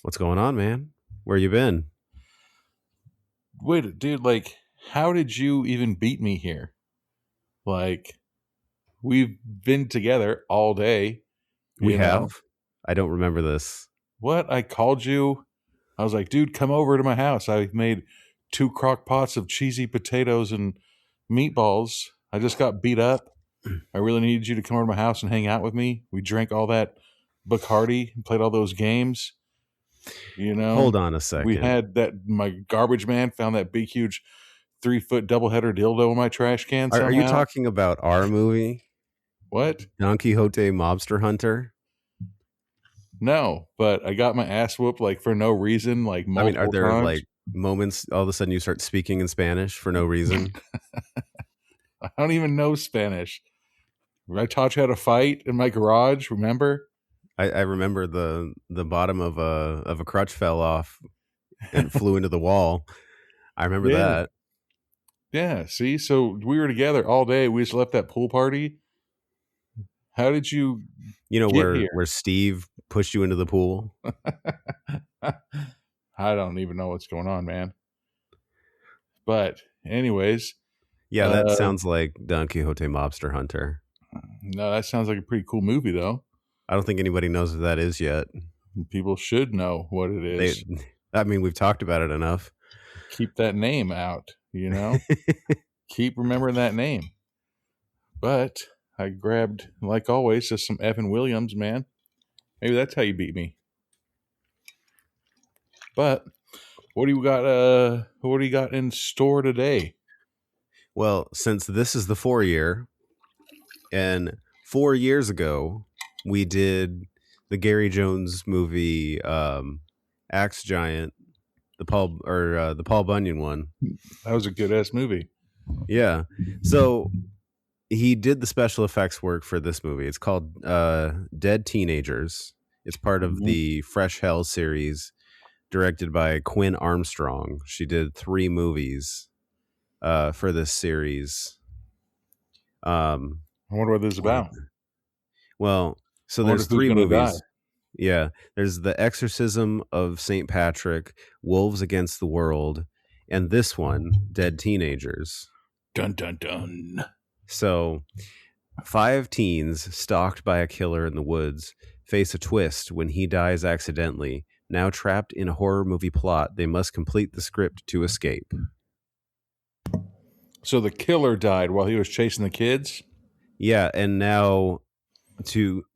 What's going on, man? Where you been? Wait, dude, like, how did you even beat me here? Like, we've been together all day, We you know? have? I don't remember this. What? I called you. I was like, dude, come over to my house. I made 2 crock pots of cheesy potatoes and meatballs. I just got beat up. I really needed you to come over to my house and hang out with me. We drank all that Bacardi and played all those games. Hold on a We second. had that, my garbage man found that big, huge 3-foot doubleheader dildo in my trash can Are you somehow. talking about our movie, What? Don Quixote Mobster Hunter? No, but I got my ass whooped like for no reason, like multiple Are there times. like moments all of a sudden you start speaking in Spanish for no reason? I don't even know Spanish. I taught you how to fight in my garage, remember? I remember the bottom of a crutch fell off and flew into the wall. I remember that. Yeah, see? So we were together all day. We just left that pool party. How did you get here? Where Steve pushed you into the pool? I don't even know what's going on, man. But anyways. Yeah, that sounds like Don Quixote Mobster Hunter. No, that sounds like a pretty cool movie, though. I don't think anybody knows what that is yet. People should know what it is. We've talked about it enough. Keep that name out, Keep remembering that name. But I grabbed, like always, just some Evan Williams, man. Maybe that's how you beat me. But what do you got? What do you got in store today? Well, since this is the 4-year, and 4 years ago we did the Gary Jones movie, Axe Giant, the Paul Bunyan one. That was a good ass movie. Yeah. So he did the special effects work for this movie. It's called Dead Teenagers. It's part of the Fresh Hell series, directed by Quinn Armstrong. She did 3 movies for this series. I wonder what this is about. Well, so there's 3 movies. Yeah, there's The Exorcism of St. Patrick, Wolves Against the World, and this one, Dead Teenagers. Dun, dun, dun. So 5 teens stalked by a killer in the woods face a twist when he dies accidentally. Now trapped in a horror movie plot, they must complete the script to escape. So the killer died while he was chasing the kids? Yeah, and now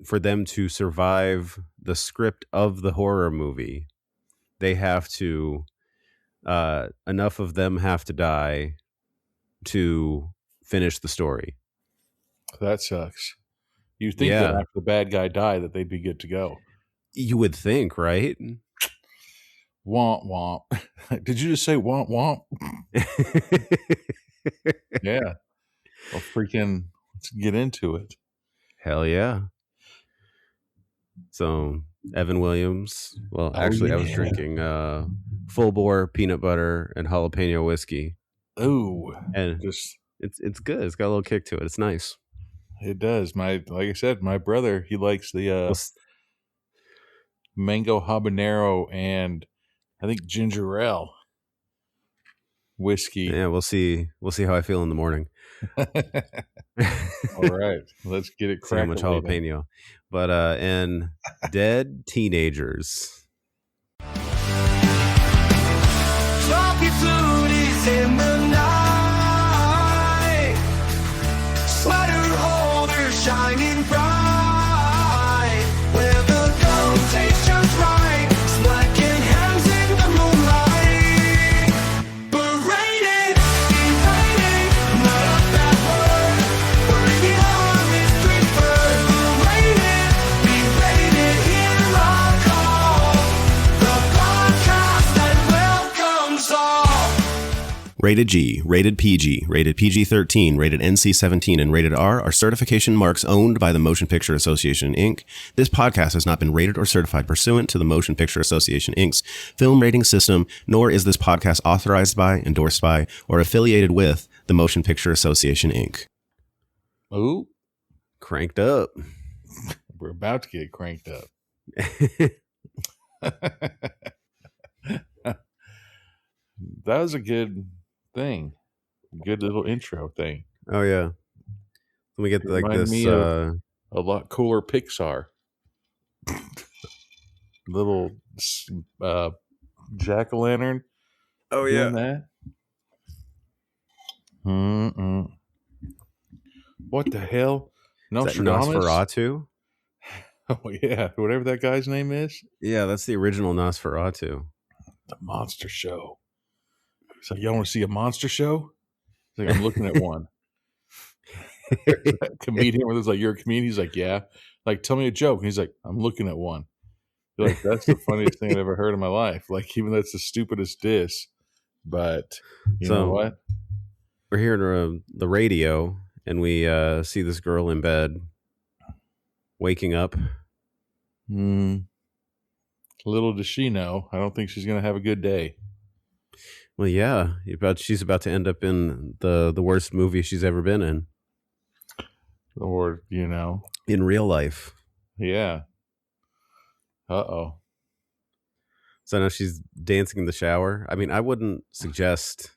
for them to survive the script of the horror movie, they have to enough of them have to die to finish the story. That sucks. You think that after the bad guy died that they'd be good to go. You would think, right? Womp womp. Did you just say womp womp? Yeah. Well, freaking let's get into it. Hell yeah. So Evan Williams. Well, actually, I was drinking full bore peanut butter and jalapeno whiskey. Ooh, and it's good. It's got a little kick to it. It's nice. It does. Like I said, my brother, he likes the mango habanero and I think ginger ale whiskey. Yeah, we'll see how I feel in the morning. All right, let's get it cracking. So much jalapeno. But and Dead Teenagers. Sloppy flutes in the night, sweater holders shining bright, where the gold tastes just right, splacking hands in the moonlight, berating, berating, not a bad word, working on this street bird, berating, berating, hear our call, the podcast that welcomes all. Rated G, rated PG, rated PG-13, rated NC-17, and rated R are certification marks owned by the Motion Picture Association, Inc. This podcast has not been rated or certified pursuant to the Motion Picture Association, Inc.'s film rating system, nor is this podcast authorized by, endorsed by, or affiliated with the Motion Picture Association, Inc. Ooh, cranked up. We're about to get cranked up. that was a good thing. Good little intro thing. Oh yeah. Let me get like Reminded this. me of a lot cooler Pixar. Little jack-o'-lantern. Oh Doing that. What the hell? Is that Nostradamus? Nosferatu? Oh yeah, whatever that guy's name is. Yeah, that's the original Nosferatu. The monster show. He's like, y'all want to see a monster show? He's like, I'm looking at one. That comedian where it's like, you're a comedian? He's like, yeah. Like, tell me a joke. And he's like, I'm looking at one. You're like, that's the funniest thing I've ever heard in my life. Like, even that's the stupidest diss. But you know what? We're hearing the radio, and we see this girl in bed waking up. Little does she know, I don't think she's going to have a good day. Well, yeah, she's about to end up in the worst movie she's ever been in. Or, you know. In real life. Yeah. Uh-oh. So now she's dancing in the shower. I mean, I wouldn't suggest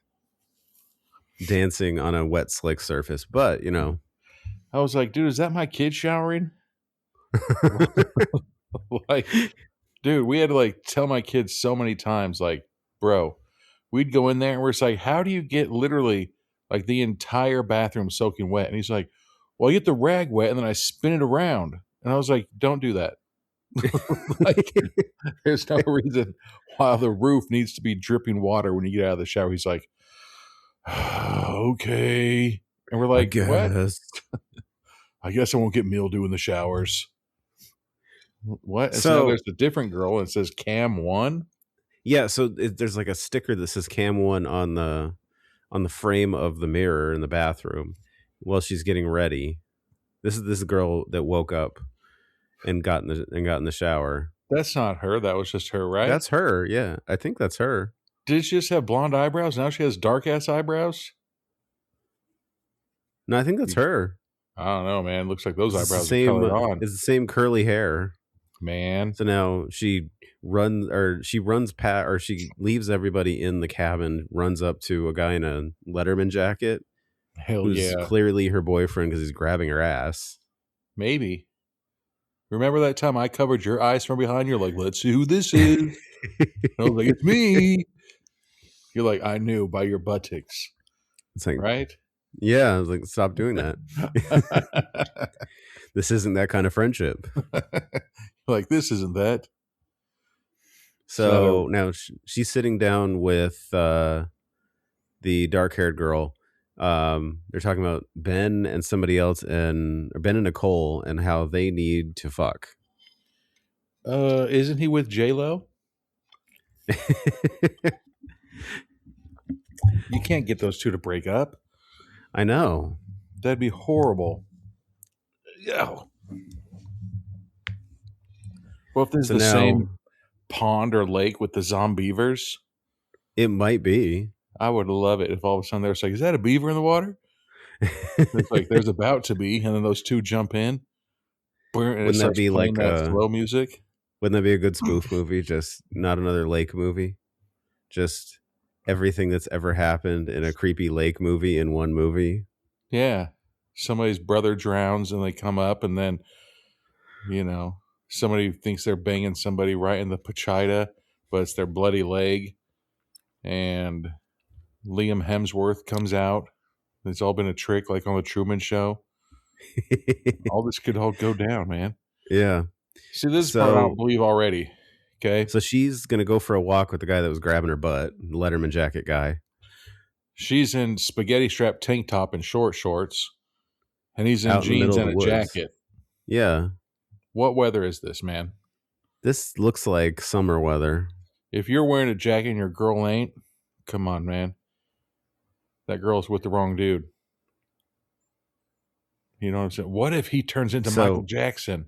dancing on a wet, slick surface, but, you know. I was like, dude, is that my kid showering? Like, dude, we had to like tell my kids so many times, like, bro, we'd go in there and we're just like, how do you get literally like the entire bathroom soaking wet? And he's like, well, I get the rag wet and then I spin it around. And I was like, don't do that. Like, there's no reason why the roof needs to be dripping water when you get out of the shower. He's like, okay. And we're like, what? I guess I won't get mildew in the showers. What? So there's a different girl and it says Cam 1. Yeah, so there's like a sticker that says Cam 1 on the frame of the mirror in the bathroom while she's getting ready. This is this girl that woke up and got in the shower. That's not her. That was just her, right? That's her. Yeah, I think that's her. Did she just have blonde eyebrows? Now she has dark ass eyebrows. No, I think that's her. I don't know, man. Looks like those eyebrows are colored on. It's the same curly hair, man. So now she leaves everybody in the cabin, runs up to a guy in a Letterman jacket. Who's clearly her boyfriend because he's grabbing her ass. Maybe. Remember that time I covered your eyes from behind? You're like, let's see who this is. I was like, it's me. You're like, I knew by your buttocks. It's like, right? Yeah, I was like, stop doing that. This isn't that kind of friendship. Like, this isn't that. So now she's sitting down with the dark-haired girl. They're talking about Ben and somebody else, Ben and Nicole, and how they need to fuck. Isn't he with J-Lo? You can't get those two to break up. I know. That'd be horrible. Yeah. Well, if there's the same pond or lake with the zombievers, it might be. I would love it if all of a sudden they're like, is that a beaver in the water? It's like, there's about to be, and then those two jump in. Wouldn't that be like slow music? Wouldn't that be a good spoof movie? Just not another lake movie. Just everything that's ever happened in a creepy lake movie in one movie. Yeah. Somebody's brother drowns and they come up, and then, you know, somebody thinks they're banging somebody right in the pachita, but it's their bloody leg. And Liam Hemsworth comes out. It's all been a trick, like on the Truman Show. All this could all go down, man. Yeah. See, this part I don't believe already. Okay. So she's going to go for a walk with the guy that was grabbing her butt, the Letterman jacket guy. She's in spaghetti strap tank top and short shorts. And he's in jeans and a jacket. Yeah. What weather is this, man? This looks like summer weather. If you're wearing a jacket and your girl ain't, come on, man. That girl's with the wrong dude. You know what I'm saying? What if he turns into Michael Jackson?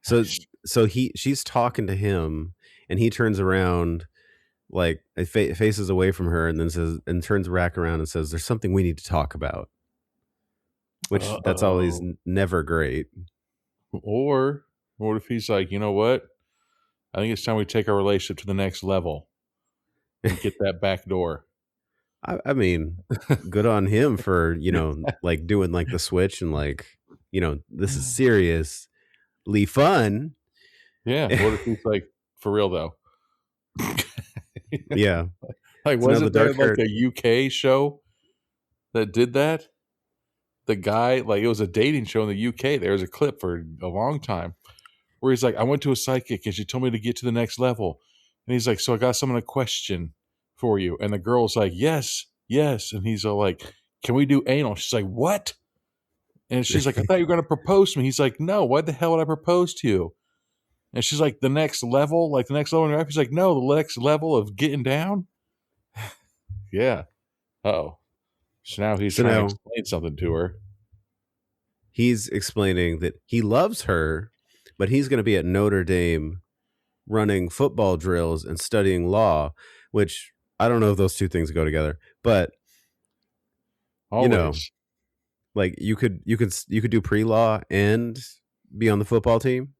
So she's talking to him, and he turns around, like faces away from her, and then says, and turns back around and says, "There's something we need to talk about." Which that's always never great. Or what if he's like, you know what? I think it's time we take our relationship to the next level. and get that back door. I mean, good on him for, like doing like the switch and like, this is seriously fun. Yeah. What if he's like, for real though? Yeah. Like, So now wasn't there like a UK show that did that? The guy, like, it was a dating show in the UK. There was a clip for a long time where he's like, I went to a psychic and she told me to get to the next level. And he's like, so I got someone a question for you. And the girl's like, yes. And he's all like, can we do anal? She's like, what? And she's like, I thought you were going to propose to me. He's like, no, why the hell would I propose to you? And she's like, the next level in your life? He's like, no, the next level of getting down. Yeah. Uh-oh. So now he's trying to explain something to her. He's explaining that he loves her, but he's going to be at Notre Dame running football drills and studying law, which I don't know if those two things go together, but Always. like you could do pre-law and be on the football team.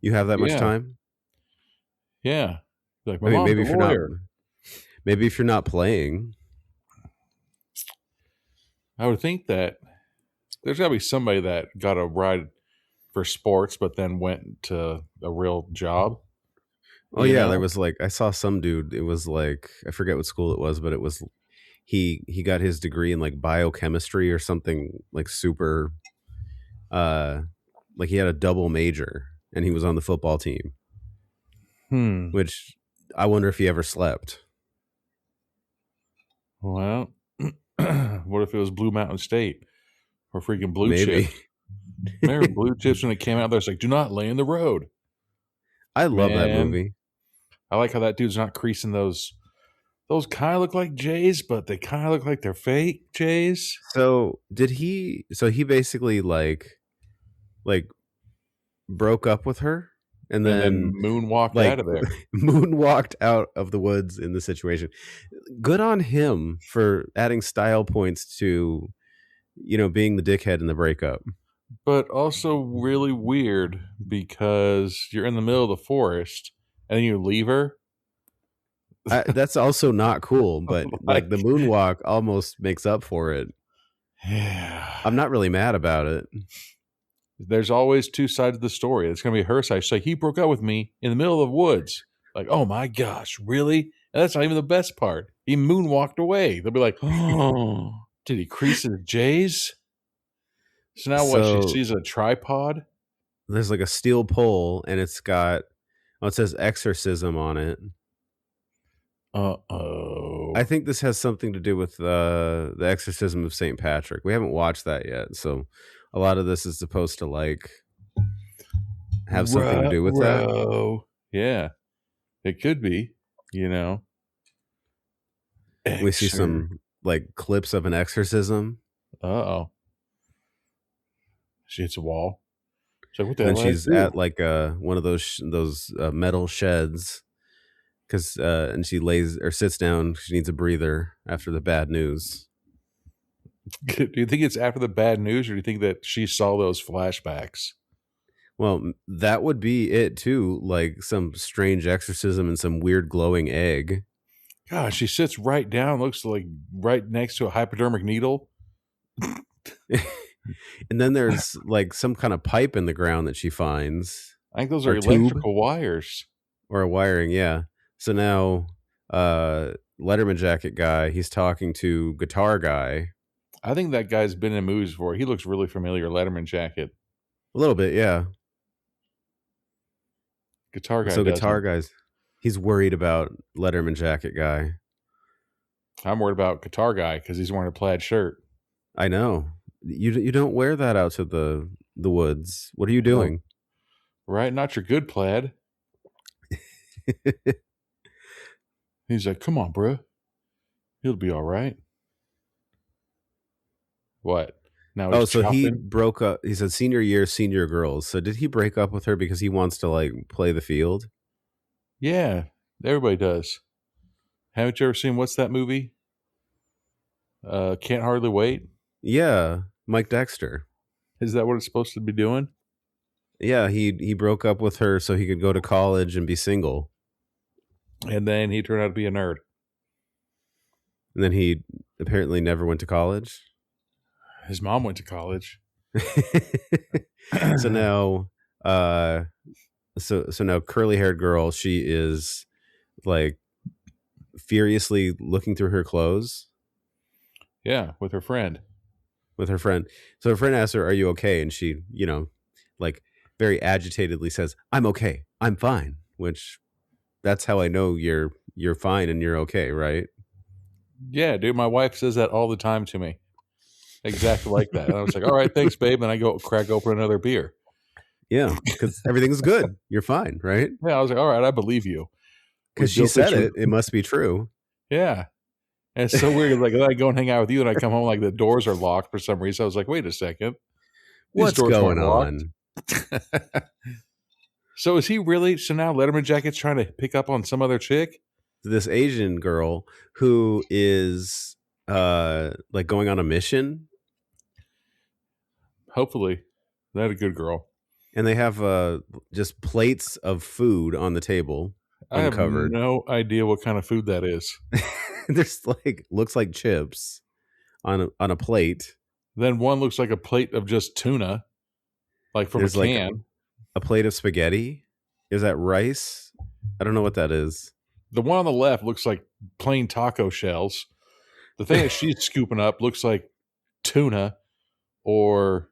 You have that much time. Yeah. Like, I mean, maybe if you're not playing. I would think that there's got to be somebody that got a ride for sports, but then went to a real job. Oh yeah, there was like, I saw some dude. It was like, I forget what school it was, but it was he got his degree in like biochemistry or something like super. Like he had a double major and he was on the football team. Which I wonder if he ever slept. Well, what if it was Blue Mountain State or freaking Blue Maybe. Chip? Remember Blue Chips when it came out there? It's like, do not lay in the road. I love that movie. I like how that dude's not creasing those. Those kind of look like J's, but they kind of look like they're fake J's. So he basically like broke up with her and then moonwalked out of there. Moonwalked out of the woods in the situation. Good on him for adding style points to, being the dickhead in the breakup. But also really weird because you're in the middle of the forest and then you leave her. That's also not cool, but like the moonwalk almost makes up for it. Yeah. I'm not really mad about it. There's always two sides of the story. It's going to be her side. She's like, he broke up with me in the middle of the woods. Like, oh my gosh, really? And that's not even the best part. He moonwalked away. They'll be like, oh, did he crease his J's? So now what? She sees a tripod? There's like a steel pole and it's got, it says exorcism on it. Uh-oh. I think this has something to do with the exorcism of St. Patrick. We haven't watched that yet, so a lot of this is supposed to like have something to do with that. Yeah, it could be. We see some like clips of an exorcism. Uh-oh. She hits a wall. She's like, what the hell? And she's at like one of those metal sheds. And she lays or sits down. She needs a breather after the bad news. Do you think it's after the bad news, or do you think that she saw those flashbacks? Well, that would be it too. Like some strange exorcism and some weird glowing egg. God, she sits right down, looks like right next to a hypodermic needle. And then there's like some kind of pipe in the ground that she finds. I think those are electrical wires. Or a wiring, yeah. So now, Letterman jacket guy, he's talking to guitar guy. I think that guy's been in movies before. He looks really familiar. Letterman jacket. A little bit, yeah. Guitar guy. So guitar guy's, he's worried about Letterman jacket guy. I'm worried about guitar guy because he's wearing a plaid shirt. I know. You don't wear that out to the woods. What are you doing? Right, not your good plaid. He's like, come on, bro. He'll be all right. What? Now so he broke up. He said senior year, senior girls. So did he break up with her because he wants to like play the field? Yeah, everybody does. Haven't you ever seen, what's that movie? Can't Hardly Wait? Yeah, Mike Dexter. Is that what it's supposed to be doing? Yeah, he broke up with her so he could go to college and be single. And then he turned out to be a nerd. And then he apparently never went to college. His mom went to college. So now, so now, curly-haired girl, she is like furiously looking through her clothes. Yeah, with her friend. So her friend asks her, "Are you okay?" And she, like very agitatedly says, "I'm okay. I'm fine." Which, that's how I know you're fine and you're okay, right? Yeah, dude, my wife says that all the time to me. Exactly like that. And I was like, all right, thanks, babe. And I go crack open another beer. Yeah, because everything's good. You're fine, right? Yeah, I was like, all right, I believe you. Because she said it. It must be true. Yeah. And it's so weird. Like, I go and hang out with you, and I come home, like, the doors are locked for some reason. I was like, wait a second. What's going on? So is he really? So now Letterman Jacket's trying to pick up on some other chick? This Asian girl who is like going on a mission. Hopefully. That's a good girl. And they have just plates of food on the table. I Uncovered. have no idea what kind of food that is. There's looks like chips on a plate. Then one looks like a plate of just tuna, like from a can. Like a plate of spaghetti. Is that rice? I don't know what that is. The one on the left looks like plain taco shells. The thing that she's scooping up looks like tuna or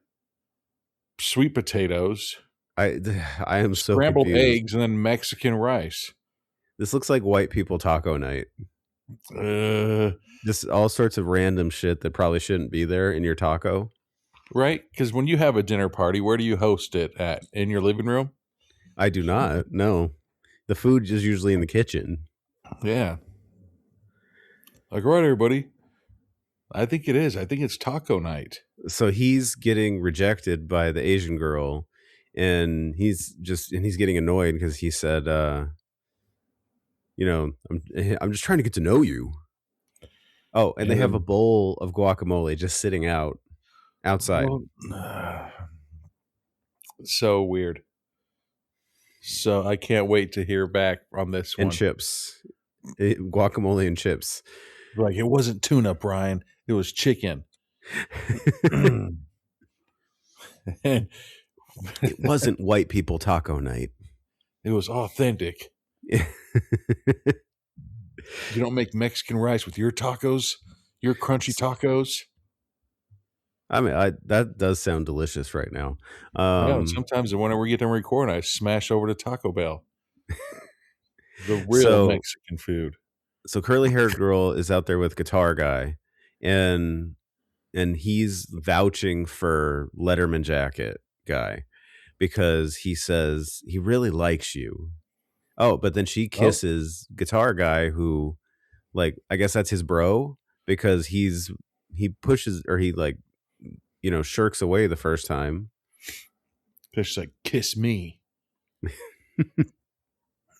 sweet potatoes. I am so scrambled confused. eggs and then Mexican rice. This looks like white people taco night. Just all sorts of random shit that probably shouldn't be there in your taco. Right? Because when you have a dinner party, where do you host it at? In your living room? I do not. No. The food is usually in the kitchen. Yeah. Like, all right, everybody. I think it is. I think it's taco night. So he's getting rejected by the Asian girl, and he's getting annoyed because he said, I'm just trying to get to know you. Oh, and they have a bowl of guacamole just sitting outside. So weird. So I can't wait to hear back on this one. And chips. Guacamole and chips. Like, it wasn't tuna, Brian. It was chicken. It wasn't white people taco night. It was authentic. You don't make Mexican rice with your tacos? Your crunchy tacos? I mean, that does sound delicious right now. Sometimes whenever we get done recording, I smash over to Taco Bell. The real Mexican food. So curly-haired girl is out there with guitar guy, and he's vouching for Letterman Jacket guy because he says he really likes you. Oh, but then she kisses guitar guy who, like, I guess that's his bro because he pushes or he shirks away the first time. She's like, kiss me.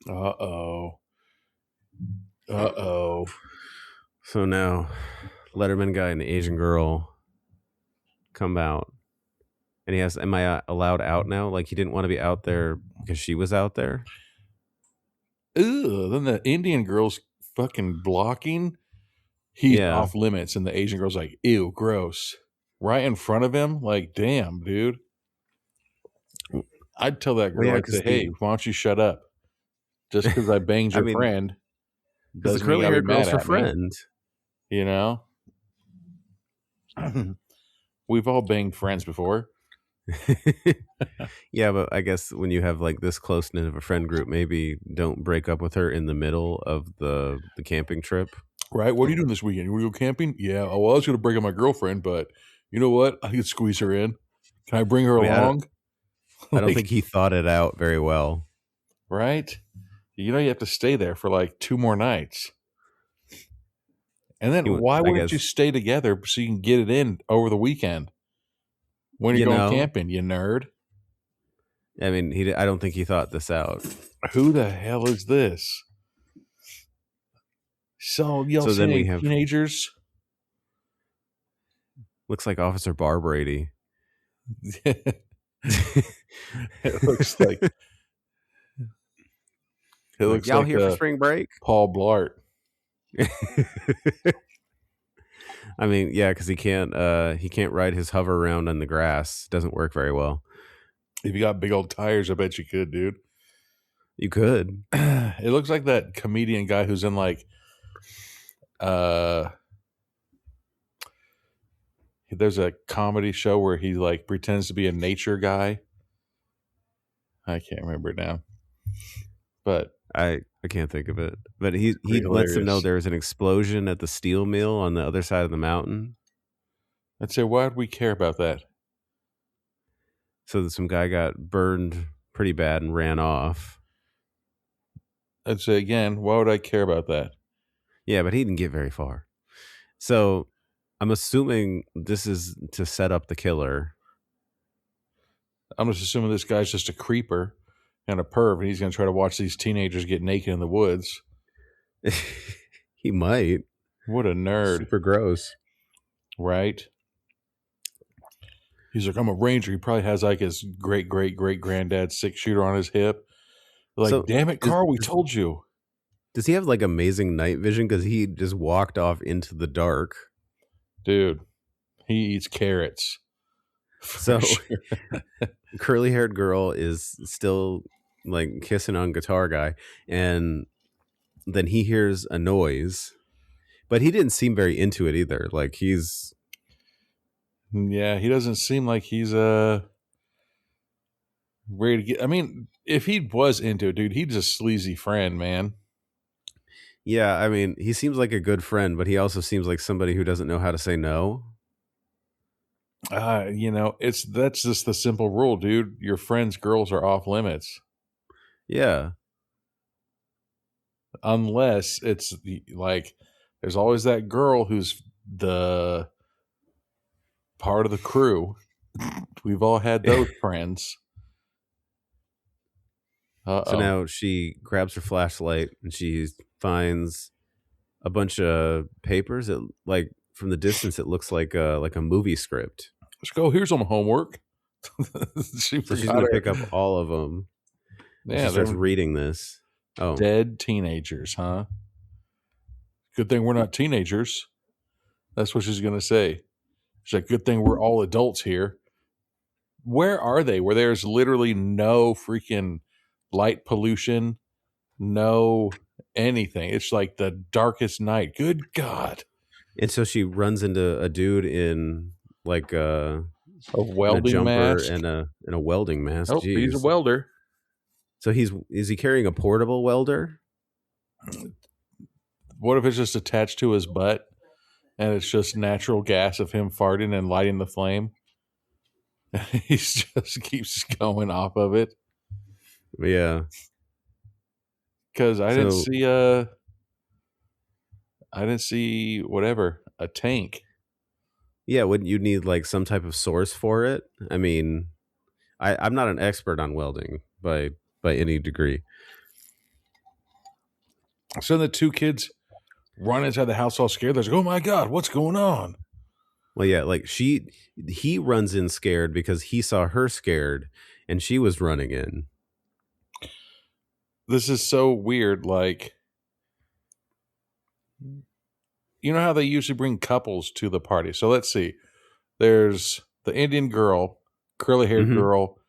Uh-oh. So now Letterman guy and the Asian girl come out, and he asks, am I allowed out now? Like, he didn't want to be out there because she was out there. Ugh, then the Indian girl's fucking blocking. He's off limits, and the Asian girl's like, ew, gross. Right in front of him? Like, damn, dude. I'd tell that girl, I'd say, hey, why don't you shut up? Just because I banged your friend. Because the curly-haired girl's her friend. You know? We've all banged friends before. Yeah, but I guess when you have like this close-knit of a friend group, maybe don't break up with her in the middle of the camping trip. Right? What are you doing this weekend? You want to go camping? Yeah. Oh, well, I was going to break up my girlfriend, but you know what? I could squeeze her in. Can I bring her along? I don't think he thought it out very well. Right? You know, you have to stay there for like 2 more nights. And then why wouldn't you stay together so you can get it in over the weekend when you're going camping, you nerd? I mean, I don't think he thought this out. Who the hell is this? So then we have teenagers. Looks like Officer Barbrady. It looks like It looks y'all like here for spring break? Paul Blart. I mean, yeah, because he can't ride his hover around on the grass. Doesn't work very well. If you got big old tires, I bet you could, dude. You could. It looks like that comedian guy who's in like there's a comedy show where he like pretends to be a nature guy. I can't remember it now. But I can't think of it. But he Pretty lets them know hilarious. there was an explosion at the steel mill on the other side of the mountain. I'd say, why would we care about that? So that some guy got burned pretty bad and ran off. I'd say again, why would I care about that? Yeah, but he didn't get very far. So I'm assuming this is to set up the killer. I'm just assuming this guy's just a creeper and a perv, and he's going to try to watch these teenagers get naked in the woods. He might. What a nerd. Super gross. Right? He's like, I'm a ranger. He probably has like his great granddad's 6-shooter on his hip. Like, So, damn it, Carl, we told you. Does he have like amazing night vision? Because he just walked off into the dark. Dude, he eats carrots. So curly haired girl is still like kissing on guitar guy, and then he hears a noise, but he didn't seem very into it either. Like he's Yeah, he doesn't seem like he's ready to get. I mean, if he was into it, dude, he's a sleazy friend, man. yeah, I mean, he seems like a good friend, but he also seems like somebody who doesn't know how to say no. That's just the simple rule, dude. Your friends' girls are off limits. Yeah. Unless it's like there's always that girl who's the part of the crew. We've all had those friends. So now she grabs her flashlight and she finds a bunch of papers. It like from the distance, it looks like a movie script. Let's go. Here's some homework. So she's gonna pick up all of them. Yeah, she starts they're reading this. Oh, dead teenagers, huh? Good thing we're not teenagers. That's what she's gonna say. She's like, good thing we're all adults here. Where are they? Where there's literally no freaking light pollution, no anything. It's like the darkest night. Good God. and so she runs into a dude in like A in a welding jumper mask. and a welding mask. Oh, he's a Jeez. welder. So is he carrying a portable welder? What if it's just attached to his butt and it's just natural gas of him farting and lighting the flame? He just keeps going off of it. Yeah. Because I didn't So- see whatever, a tank. Yeah, wouldn't you need like some type of source for it? I mean, I'm not an expert on welding by any degree. So the two kids run inside the house all scared. They're like, oh my God, what's going on? Well, yeah, like he runs in scared because he saw her scared and she was running in. This is so weird. Like, you know how they usually bring couples to the party? So let's see. There's the Indian girl, curly haired Mhm. girl,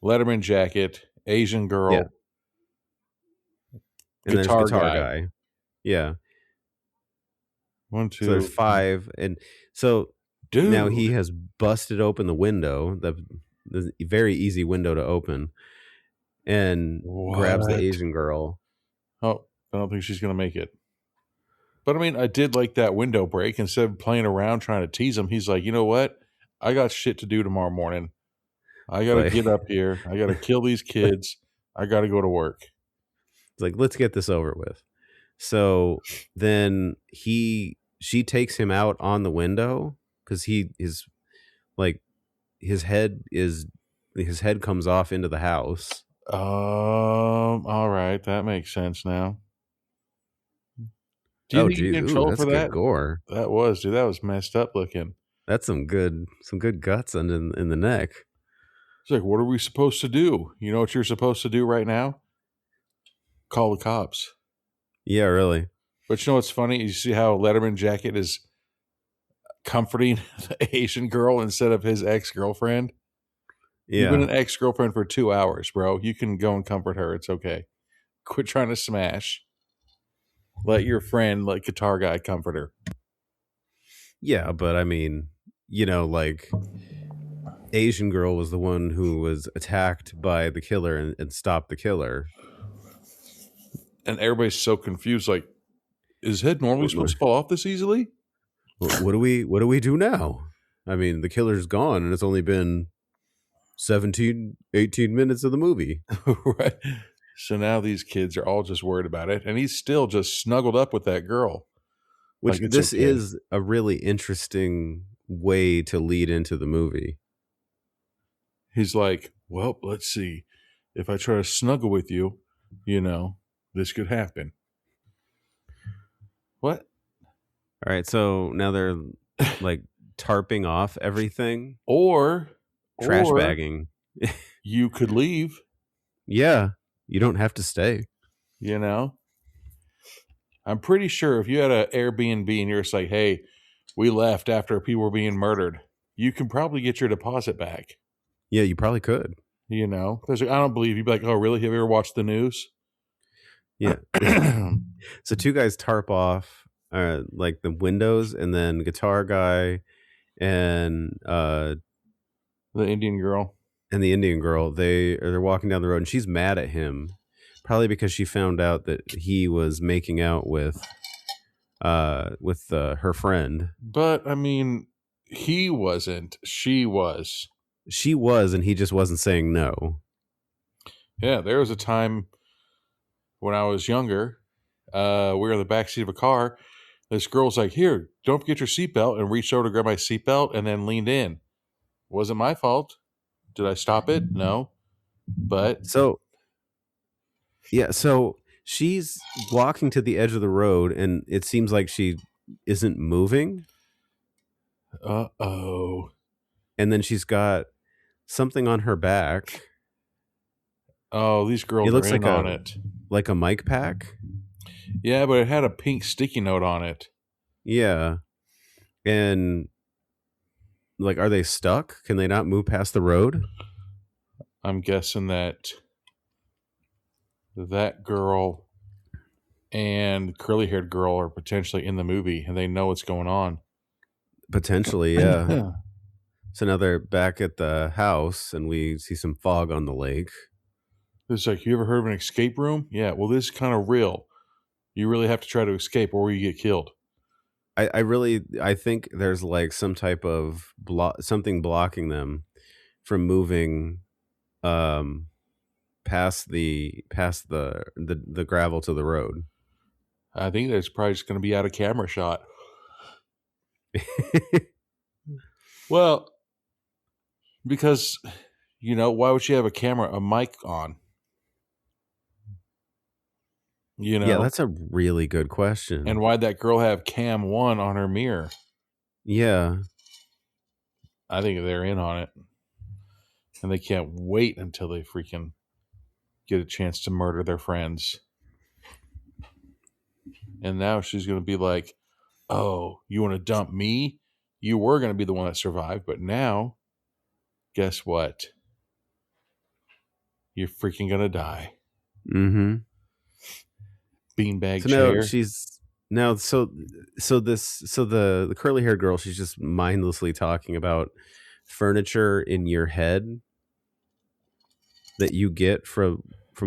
Letterman jacket, Asian girl, Yeah. And there's guitar guitar guy. guy. Yeah. 1, 2. So there's 5, and so Dude. now he has busted open the window, the very easy window to open, and grabs the What? Asian girl. Oh, I don't think she's going to make it. But I mean, I did like that window break. Instead of playing around trying to tease him, he's like, you know what? I got shit to do tomorrow morning. I got to Like- get up here. I got to kill these kids. I got to go to work. It's like, let's get this over with. So then she takes him out on the window because his head comes off into the house. All right. That makes sense now. Do you think you can Ooh, control that's for good that? gore. That was, dude. That was messed up looking. That's some good guts in the neck. It's like, what are we supposed to do? You know what you're supposed to do right now? call the cops. Yeah, really. But you know what's funny? You see how Letterman Jacket is comforting the Asian girl instead of his ex-girlfriend? You've been Yeah. an ex-girlfriend for 2 hours, bro. You can go and comfort her. It's okay. Quit trying to smash. Let your friend, like guitar guy, comfort her. Yeah, but I mean, like Asian girl was the one who was attacked by the killer and stopped the killer. And everybody's so confused. Like, is his head normally supposed to fall off this easily? What do we do now? I mean, the killer's gone and it's only been 17, 18 minutes of the movie. Right. So now these kids are all just worried about it. And he's still just snuggled up with that girl. Which Like, it's this okay. is a really interesting way to lead into the movie. He's like, well, let's see. If I try to snuggle with you, this could happen. What? All right, so now they're like tarping off everything, Or trash bagging. you could leave, Yeah, you don't have to stay. I'm pretty sure if you had an Airbnb and you're just like, hey, we left after people were being murdered, you can probably get your deposit back. Yeah, you probably could. There's like, I don't believe you'd be like, oh, really? Have you ever watched the news? Yeah. So two guys tarp off like the windows, and then guitar guy and The Indian girl. the Indian girl, they're walking down the road and she's mad at him, probably because she found out that he was making out with her friend. But I mean, he wasn't. She was. She was, and he just wasn't saying no. Yeah, there was a time when I was younger. We were in the backseat of a car. This girl's like, here, don't forget your seatbelt, and reached over to grab my seatbelt and then leaned in. Wasn't my fault. Did I stop it? No. But So she's walking to the edge of the road, and it seems like she isn't moving. uh-oh. And then she's got something on her back. Oh, these girls It looks are in like on it. Like a mic pack. Yeah, but it had a pink sticky note on it. Yeah. And like, are they stuck? Can they not move past the road? I'm guessing that girl and curly-haired girl are potentially in the movie, and they know what's going on. Potentially, yeah. So now they're back at the house, and we see some fog on the lake. It's like, you ever heard of an escape room? Yeah, well, this is kind of real. You really have to try to escape or you get killed. I think there's like some type of something blocking them from moving past the gravel to the road. I think that's probably just going to be out of camera shot. Well, because, why would she have a mic on? Yeah, that's a really good question. And why'd that girl have cam 1 on her mirror? Yeah. I think they're in on it. And they can't wait until they freaking get a chance to murder their friends. And now she's going to be like, oh, you want to dump me? You were going to be the one that survived, but now, guess what? You're freaking going to die. Mm-hmm. Beanbag So chair. now she's the curly haired girl, she's just mindlessly talking about furniture in your head that you get from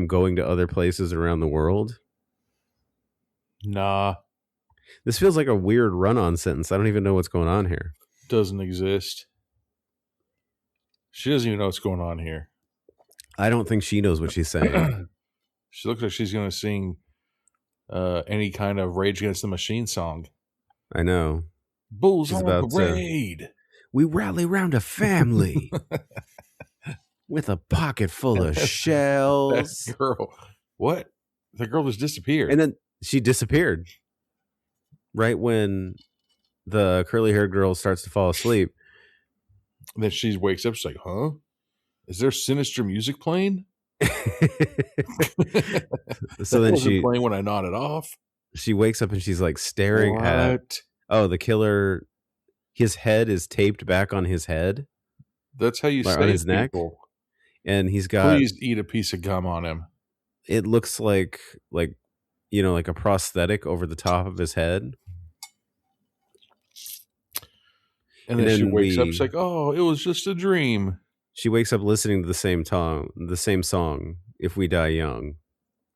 going to other places around the world. Nah, This feels like a weird run-on sentence. I don't even know what's going on here. doesn't exist. She doesn't even know what's going on here. I don't think she knows what she's saying. She looks like she's going to sing any kind of Rage Against the Machine song. I know. Bulls She's on about to- parade. We rally round a family with a pocket full of shells. That girl. What? The girl just disappeared. And then she disappeared. Right when the curly-haired girl starts to fall asleep. And then she wakes up. She's like, huh? Is there sinister music playing? So then wasn't playing when I nodded off. she wakes up and she's like staring at the killer. His head is taped back on his head. That's how you Like, say on his neck. people. And he's got, Please eat a piece of gum on him. it looks like like a prosthetic over the top of his head. And then she wakes up, she's like, oh, it was just a dream. She wakes up listening to the same song, If We Die Young,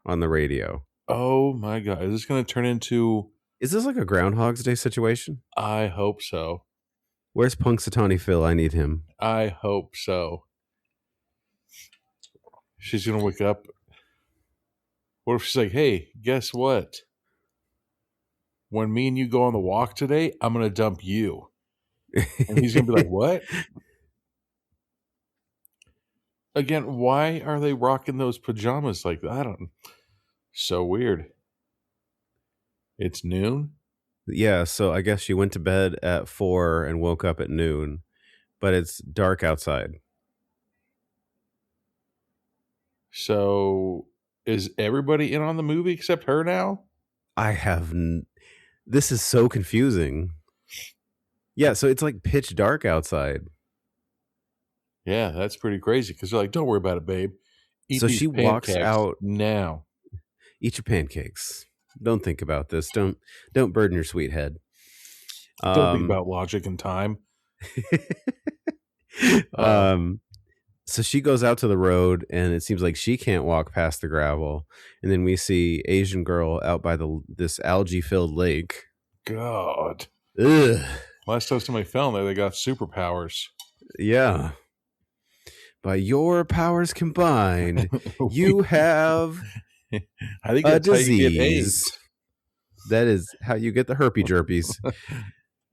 on the radio. Oh my God. Is this going to turn into... Is this like a Groundhog's Day situation? I hope so. Where's Punxsutawney Phil? I need him. I hope so. She's going to wake up. What if she's like, hey, guess what? When me and you go on the walk today, I'm going to dump you. And he's going to be like, what? Again, why are they rocking those pajamas like that? I don't. So weird. It's noon? Yeah, so I guess she went to bed at 4 and woke up at noon, but it's dark outside. So is everybody in on the movie except her now? This is so confusing. Yeah, so it's like pitch dark outside. Yeah, that's pretty crazy because they're like, don't worry about it, babe. Eat So these she walks pancakes out now. Eat your pancakes. Don't think about this. Don't burden your sweet head. Don't think about logic and time. So she goes out to the road, and it seems like she can't walk past the gravel. And then we see Asian girl out by this algae-filled lake. God. Ugh. Last time somebody fell in there, they got superpowers. Yeah. By your powers combined, you have I think a that's how you get disease. AIDS. That is how you get the herpy jerpies.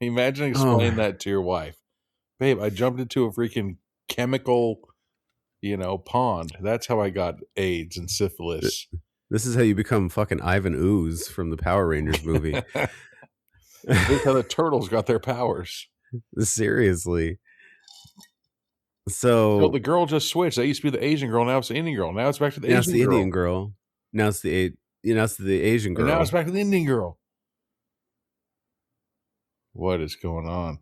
Imagine explaining that to your wife. Babe, I jumped into a freaking chemical, pond. That's how I got AIDS and syphilis. This is how you become fucking Ivan Ooze from the Power Rangers movie. This is how the turtles got their powers. Seriously. So So the girl just switched. That used to be the Asian girl. Now it's the Indian girl. Now it's back to the now Asian it's the girl. Indian girl. Now it's the Asian girl. And now it's back to the Indian girl. What is going on?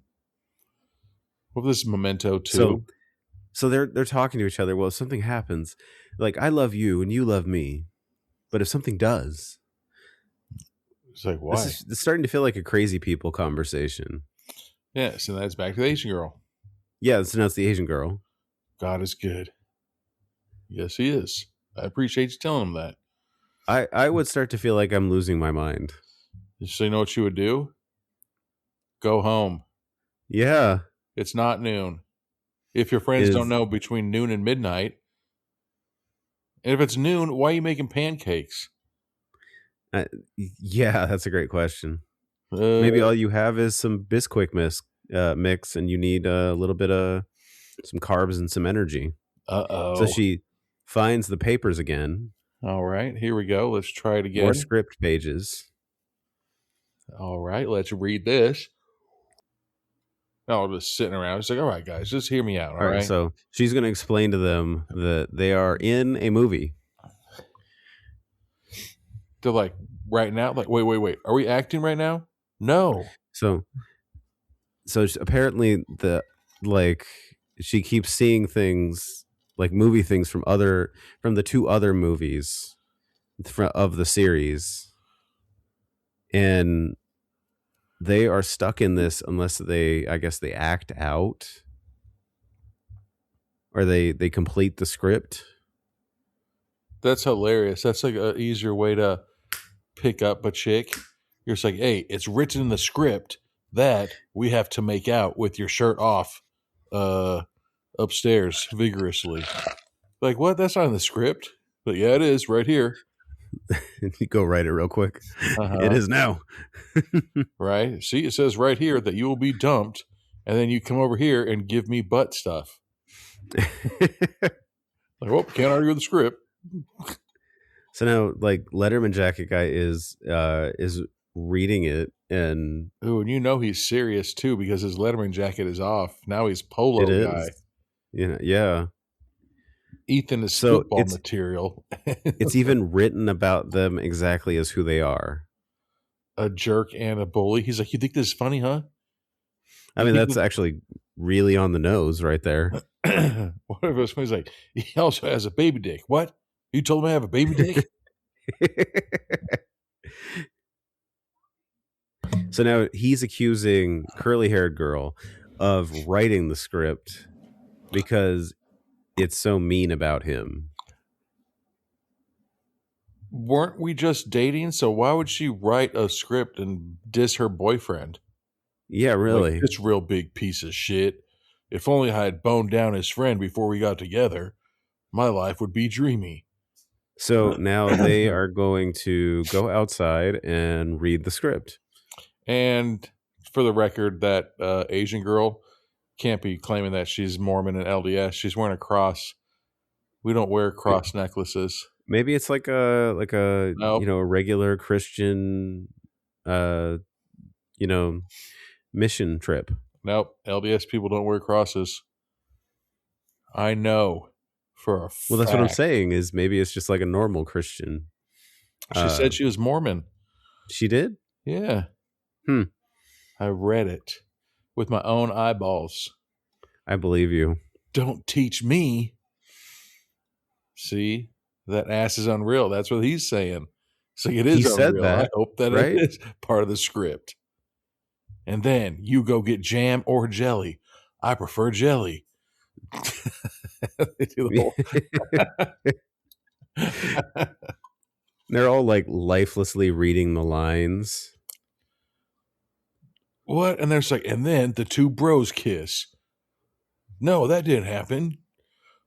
What if this is Memento 2? So they're talking to each other. Well, if something happens, like I love you and you love me, but if something does, It's like, why? it's starting to feel like a crazy people conversation. Yes, and that's back to the Asian girl. Yeah, so now it's the Asian girl. God is good. Yes, he is. I appreciate you telling him that. I would start to feel like I'm losing my mind. So you know what you would do? Go home. Yeah. It's not noon. If your friends don't know between noon and midnight, and if it's noon, why are you making pancakes? Yeah, that's a great question. Maybe all you have is some Bisquick mix, and you need a little bit of some carbs and some energy. Uh-oh. So she finds the papers again. All right, here we go. Let's try it again. More script pages. All right, let's read this. No, I'm just sitting around. It's like, all right, guys, just hear me out. All right. So she's going to explain to them that they are in a movie. They're like, right now? Like, wait. Are we acting right now? No. So apparently she keeps seeing things like movie things from the two other movies of the series, and they are stuck in this unless they act out or they complete the script. That's hilarious. That's like an easier way to pick up a chick. You're just like, hey, it's written in the script that we have to make out with your shirt off upstairs vigorously. Like, what? That's not in the script. But yeah, it is right here. You go write it real quick. Uh-huh. It is now. Right? See, it says right here that you will be dumped, and then you come over here and give me butt stuff. Like, well, can't argue with the script. So now, like, Letterman jacket guy is reading it, and Ooh, and you know he's serious too because his Letterman jacket is off. Now he's polo it guy. is, yeah. Ethan is So football material. it's even written about them exactly as who they are. A jerk and a bully. He's like, you think this is funny, huh? I mean, that's actually really on the nose right there. One of us was like, he also has a baby dick. What? You told him I have a baby dick? So now he's accusing curly-haired girl of writing the script because it's so mean about him. Weren't we just dating? So why would she write a script and diss her boyfriend? Yeah, really. Like, this real big piece of shit. If only I had boned down his friend before we got together, my life would be dreamy. So now they are going to go outside and read the script. And for the record, that Asian girl can't be claiming that she's Mormon and LDS. She's wearing a cross. We don't wear cross necklaces. Maybe it's like a Nope. a regular Christian mission trip. Nope. LDS people don't wear crosses. I know for a fact. Well, that's what I'm saying is maybe it's just like a normal Christian. She said she was Mormon. She did? Yeah. Hmm. I read it with my own eyeballs. I believe you. Don't teach me. See? That ass is unreal. That's what he's saying. So it is He said unreal. that, I hope that right? it is part of the script. And then you go get jam or jelly. I prefer jelly. They do the whole... They're all like lifelessly reading the lines. What? And there's like, and then the two bros kiss. No, that didn't happen.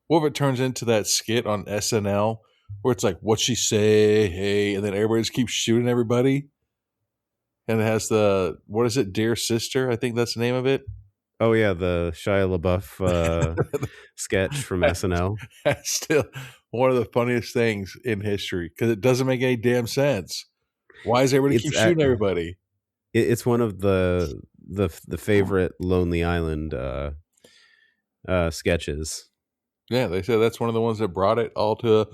What if it turns into that skit on SNL where it's like, what'd she say? Hey, and then everybody just keeps shooting everybody. And it has the, what is it? Dear Sister? I think that's the name of it. Oh yeah, the Shia LaBeouf sketch from SNL. That's still one of the funniest things in history because it doesn't make any damn sense. Why does everybody keep shooting everybody? It's one of the favorite Lonely Island sketches. Yeah, they said that's one of the ones that brought it all to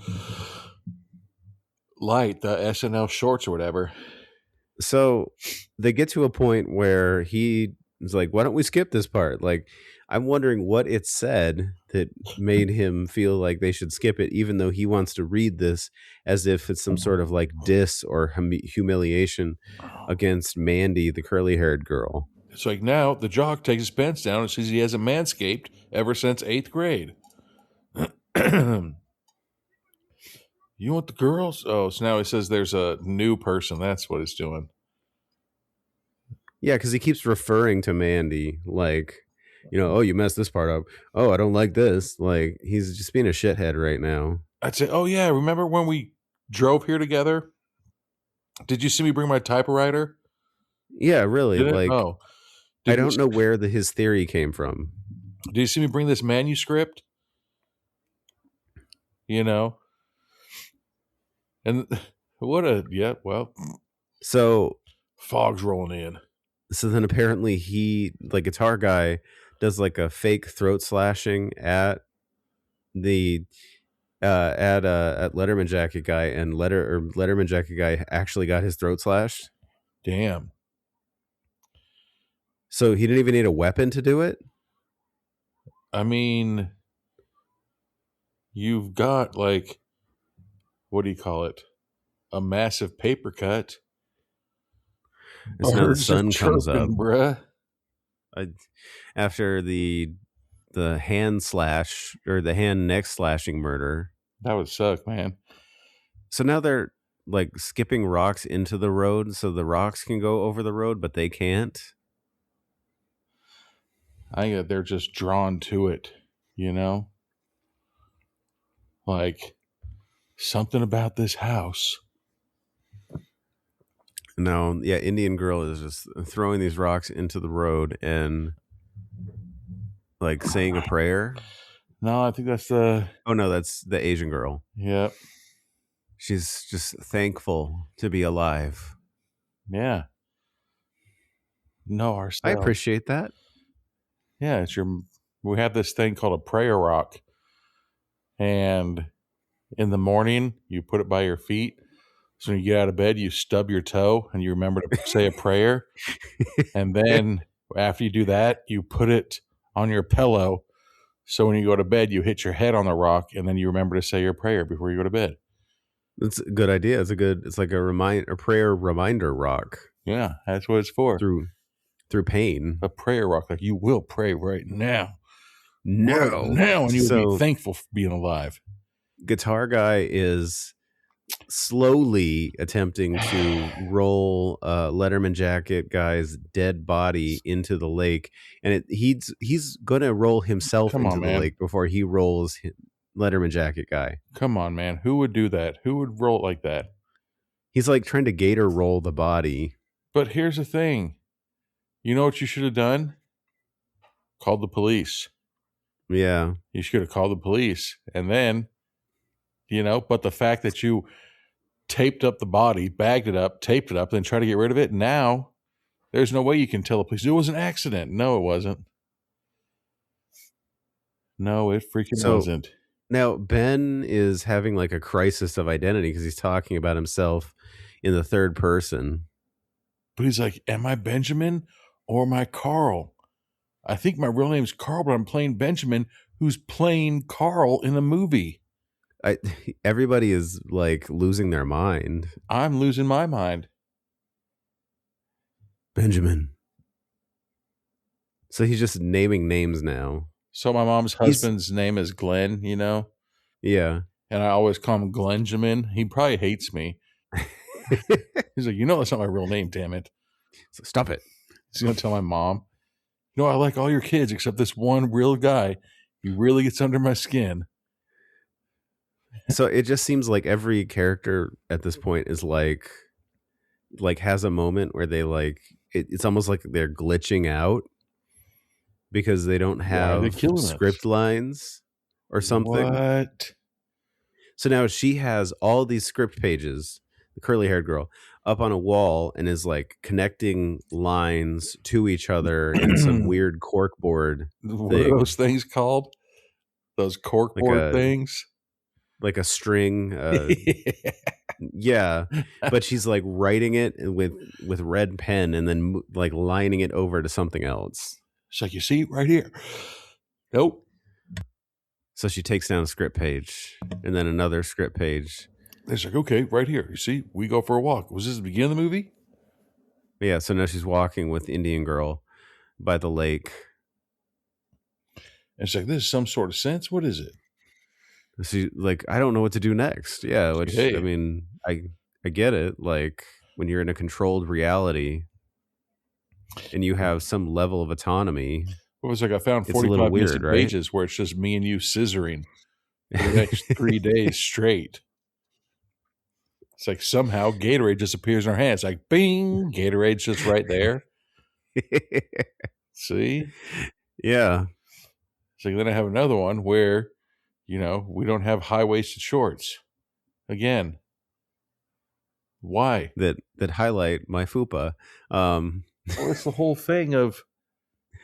light, the SNL shorts or whatever. So they get to a point where he is like, why don't we skip this part? Like, I'm wondering what it said that made him feel like they should skip it, even though he wants to read this as if it's some sort of like diss or humiliation against Mandy, the curly-haired girl. It's like now the jock takes his pants down and says he hasn't manscaped ever since 8th grade. You want the girls? Oh, so now he says there's a new person. That's what he's doing. Yeah, because he keeps referring to Mandy like, oh, you messed this part up. Oh, I don't like this. Like, he's just being a shithead right now. I'd say, oh, yeah, remember when we drove here together? Did you see me bring my typewriter? Yeah, really. Like, I don't know where his theory came from. Did you see me bring this manuscript? And So fog's rolling in. So then apparently he, like, guitar guy, does like a fake throat slashing at the at Letterman Jacket guy, and Letterman Jacket guy actually got his throat slashed. Damn. So he didn't even need a weapon to do it? I mean, you've got, like, what do you call it? A massive paper cut. It's now the sun comes up. Bruh. After the hand slash, or the hand neck slashing murder. That would suck, man. So now they're like skipping rocks into the road so the rocks can go over the road, but they can't. I think that they're just drawn to it, Like, something about this house. No, yeah, Indian girl is just throwing these rocks into the road and like saying a prayer. No, I think that's the... Oh, no, that's the Asian girl. Yep. She's just thankful to be alive. Yeah. No, ourselves. I appreciate that. Yeah, we have this thing called a prayer rock. and in the morning you put it by your feet. So when you get out of bed, you stub your toe and you remember to say a prayer. And then after you do that, you put it on your pillow. So when you go to bed, you hit your head on the rock and then you remember to say your prayer before you go to bed. That's a good idea. It's like a prayer reminder rock. Yeah, that's what it's for. Through pain. A prayer rock, like you will pray right now. No. Right now, and you'll be thankful for being alive. Guitar guy is slowly attempting to roll Letterman jacket guy's dead body into the lake, and he's gonna roll himself into the lake before he rolls Letterman jacket guy. Come on, man. Who would do that? Who would roll it like that? He's like trying to gator roll the body. But here's the thing. You know what you should have done? Called the police. Yeah. You should have called the police. And then, but the fact that you taped up the body, bagged it up, taped it up, then tried to get rid of it, now there's no way you can tell the police it was an accident. No, it wasn't. No, it freaking wasn't. Now, Ben is having like a crisis of identity because he's talking about himself in the third person. But he's like, am I Benjamin or am I Carl? I think my real name's Carl, but I'm playing Benjamin, who's playing Carl in the movie. Everybody is like losing their mind. I'm losing my mind. Benjamin. So he's just naming names now. So my mom's husband's name is Glenn, Yeah. And I always call him Glenjamin. He probably hates me. He's like, that's not my real name, damn it. So stop it. He's going to tell my mom, I like all your kids except this one real guy. He really gets under my skin. So it just seems like every character at this point is like has a moment where they it's almost like they're glitching out because they don't have script lines or something. What? So now she has all these script pages, the curly-haired girl, up on a wall and is like connecting lines to each other in some weird corkboard. What are those things called? Those corkboard things? Like a string. Yeah. But she's like writing it with red pen and then like lining it over to something else. She's like, you see right here. Nope. So she takes down a script page and then another script page. It's like, okay, right here. You see, we go for a walk. Was this the beginning of the movie? Yeah, so now she's walking with Indian girl by the lake. And it's like, this is some sort of sense. What is it? She like, I don't know what to do next. Yeah, which I mean, I get it. Like when you're in a controlled reality and you have some level of autonomy. It was like I found 45 missing pages where it's just me and you scissoring for the next 3 days straight. It's like somehow Gatorade just appears in our hands. Like, bing, Gatorade's just right there. See? Yeah. So then I have another one where, we don't have high-waisted shorts. Again. Why? That highlight my fupa. Well, it's the whole thing of,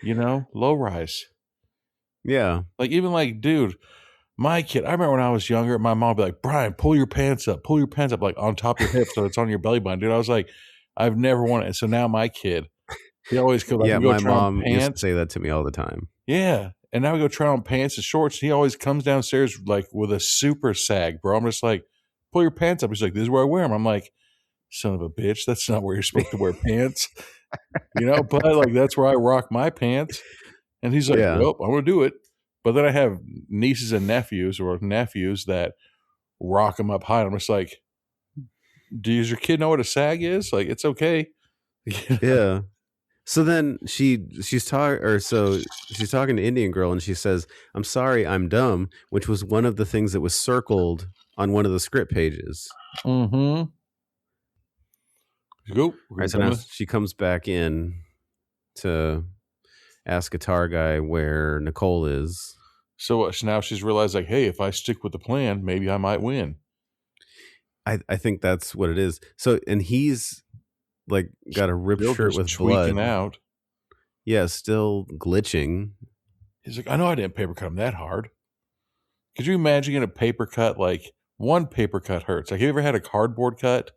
low rise. Yeah. Like, even like, dude, my kid, I remember when I was younger, my mom would be like, Brian, pull your pants up, like on top of your hips so it's on your belly button. Dude, I was like, I've never wanted it. So now my kid, he always goes, yeah, my mom used to say that to me all the time. Yeah. And now we go try on pants and shorts. He always comes downstairs like with a super sag, bro. I'm just like, pull your pants up. He's like, this is where I wear them. I'm like, son of a bitch, that's not where you're supposed to wear pants. But like that's where I rock my pants. And he's like, well, I'm gonna do it. But then I have nieces and nephews that rock them up high. And I'm just like, does your kid know what a sag is? Like, it's okay. Yeah. So then she's talking to Indian girl and she says, I'm sorry, I'm dumb, which was one of the things that was circled on one of the script pages. Mm-hmm. Go. All right, so now she comes back in to ask Guitar Guy where Nicole is. So now she's realized, like, hey, if I stick with the plan, maybe I might win. I think that's what it is. So, and he's like got a ripped shirt with blood out. Yeah, still glitching. He's like, I know I didn't paper cut him that hard. Could you imagine getting a paper cut? Like, one paper cut hurts. Like, have you ever had a cardboard cut?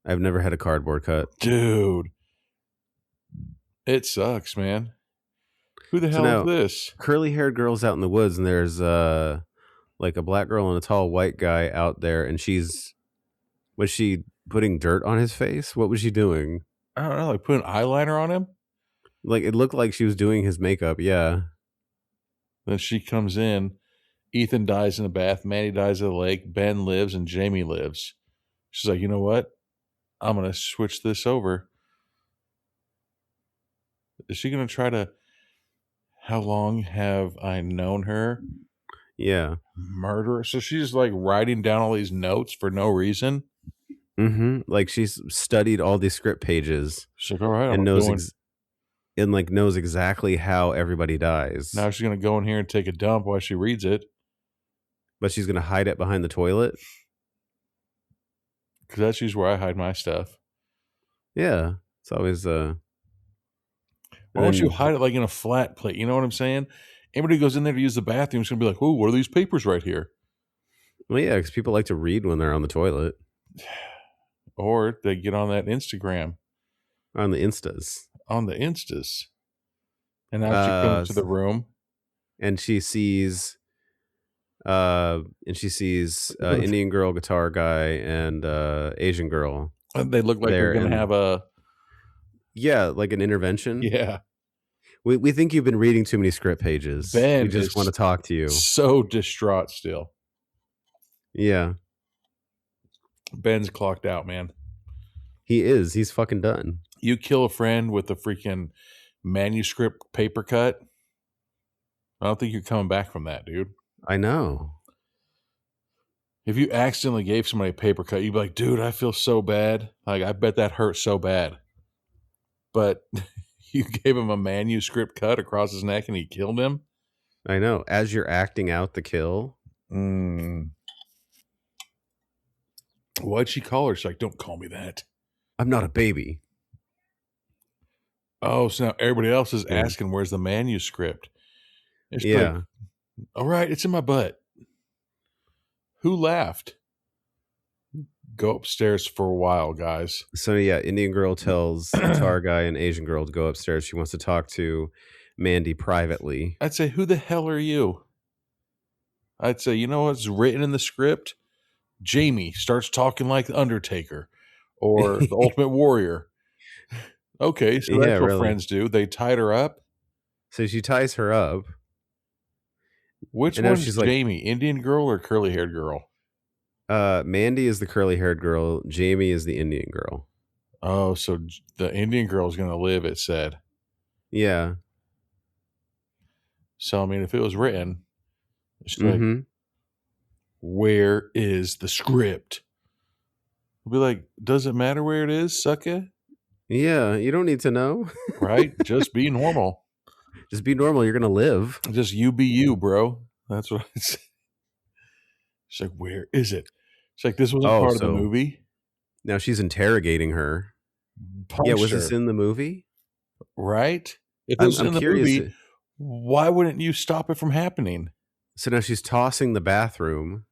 I've never had a cardboard cut. Dude, it sucks, man. Who the hell now, is this? Curly-haired girl's out in the woods, and there's like a black girl and a tall white guy out there, and was she putting dirt on his face? What was she doing? I don't know, like putting eyeliner on him? Like, it looked like she was doing his makeup, yeah. Then she comes in. Ethan dies in the bath. Mandy dies at the lake. Ben lives, and Jamie lives. She's like, you know what? I'm going to switch this over. Is she going to try to... How long have I known her? Yeah. Murder. So she's like writing down all these notes for no reason. Mm-hmm. Like, she's studied all these script pages. She's like, all right, and knows exactly how everybody dies. Now she's going to go in here and take a dump while she reads it. But she's going to hide it behind the toilet. Because that's usually where I hide my stuff. Yeah. It's always... Why don't you hide it like in a flat plate? You know what I'm saying? Anybody goes in there to use the bathroom is going to be like, oh, what are these papers right here? Well, yeah, because people like to read when they're on the toilet. Or they get on that Instagram. On the Instas. On the Instas. And now she comes to the room. And she sees Indian girl, guitar guy, and Asian girl. They look like they're going to have a... Yeah, like an intervention. Yeah. We think you've been reading too many script pages. Ben we just want to talk to you. So distraught still. Yeah. Ben's clocked out, man. He is. He's fucking done. You kill a friend with a freaking manuscript paper cut. I don't think you're coming back from that, dude. I know. If you accidentally gave somebody a paper cut, you'd be like, dude, I feel so bad. Like, I bet that hurt so bad. But you gave him a manuscript cut across his neck and he killed him? I know. As you're acting out the kill. What'd she call her? She's like, don't call me that. I'm not a baby. Oh, so now everybody else is asking, where's the manuscript? It's like, all right, it's in my butt. Who laughed? Go upstairs for a while, guys. So, yeah, Indian girl tells guitar guy and Asian girl to go upstairs. She wants to talk to Mandy privately. I'd say, who the hell are you? I'd say, you know what's written in the script? Jamie starts talking like the Undertaker or the Ultimate Warrior. Okay, so that's what friends do. They tied her up. So she ties her up. Which one's Jamie? Indian girl or curly-haired girl? Mandy is the curly-haired girl. Jamie is the Indian girl. Oh, so the Indian girl is going to live, it said. Yeah. So, I mean, if it was written, it's like, where is the script? We'll be like, does it matter where it is, sucker? Yeah, you don't need to know. Right? Just be normal. Just be normal. You're going to live. Just you be you, bro. That's what I said. She's like, where is it? She's like, this wasn't part of the movie. Now she's interrogating her. Punch was her. this in the movie? Right? If it was in the movie, why wouldn't you stop it from happening? So now she's tossing the bathroom.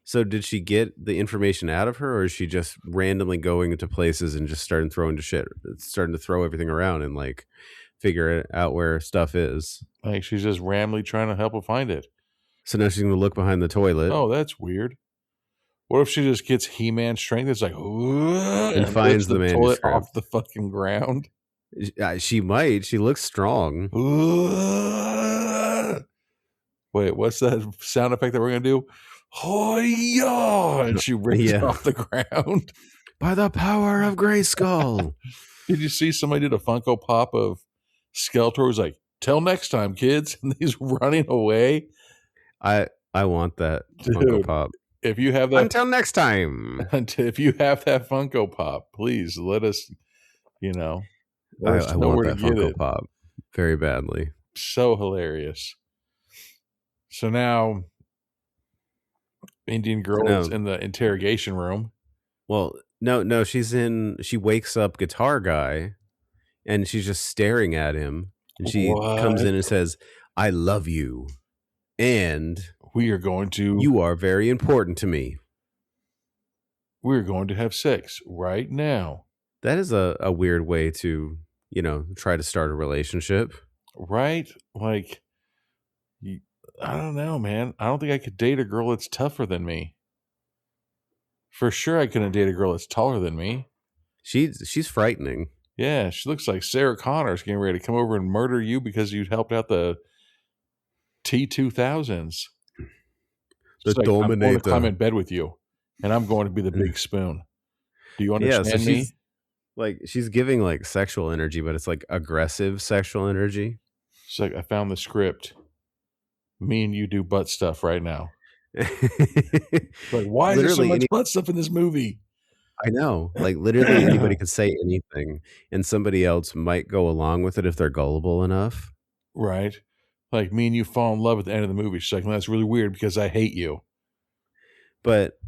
So did she get the information out of her, or is she just randomly going into places and just starting to throw everything around and like figure out where stuff is? Like she's just randomly trying to help her find it. So now she's going to look behind the toilet. Oh, that's weird. What if she just gets He-Man strength? It's like, and finds the toilet off the fucking ground. She might. She looks strong. Wait, what's that sound effect that we're going to do? Hoya! And she rips it off the ground. By the power of Grayskull. Did you see somebody did a Funko Pop of Skeletor? Who's like, till next time, kids. And he's running away. I want that Funko Pop. If you have that, until next time. If you have that Funko Pop, please let us. I want that Funko Pop very badly. So hilarious. So now, Indian girl is in the interrogation room. Well, no, she wakes up guitar guy, and she's just staring at him, and she comes in and says, "I love you." And we are going to you are very important to me. we're going to have sex right now. That is a weird way to, try to start a relationship. Right? Like, I don't know, man. I don't think I could date a girl that's tougher than me. For sure, I couldn't date a girl that's taller than me. She's frightening. Yeah, she looks like Sarah Connor's getting ready to come over and murder you because you helped out the T-2000s. The She's like, I'm going to Dominator. climb in bed with you, and I'm going to be the big spoon. Do you understand so me? she's giving like sexual energy, but it's like aggressive sexual energy. She's like, I found the script. Me and you do butt stuff right now. Like, why is there so much butt stuff in this movie? I know. Like, literally anybody could say anything, and somebody else might go along with it if they're gullible enough. Right. Like, me and you fall in love at the end of the movie. She's like, well, that's really weird because I hate you. But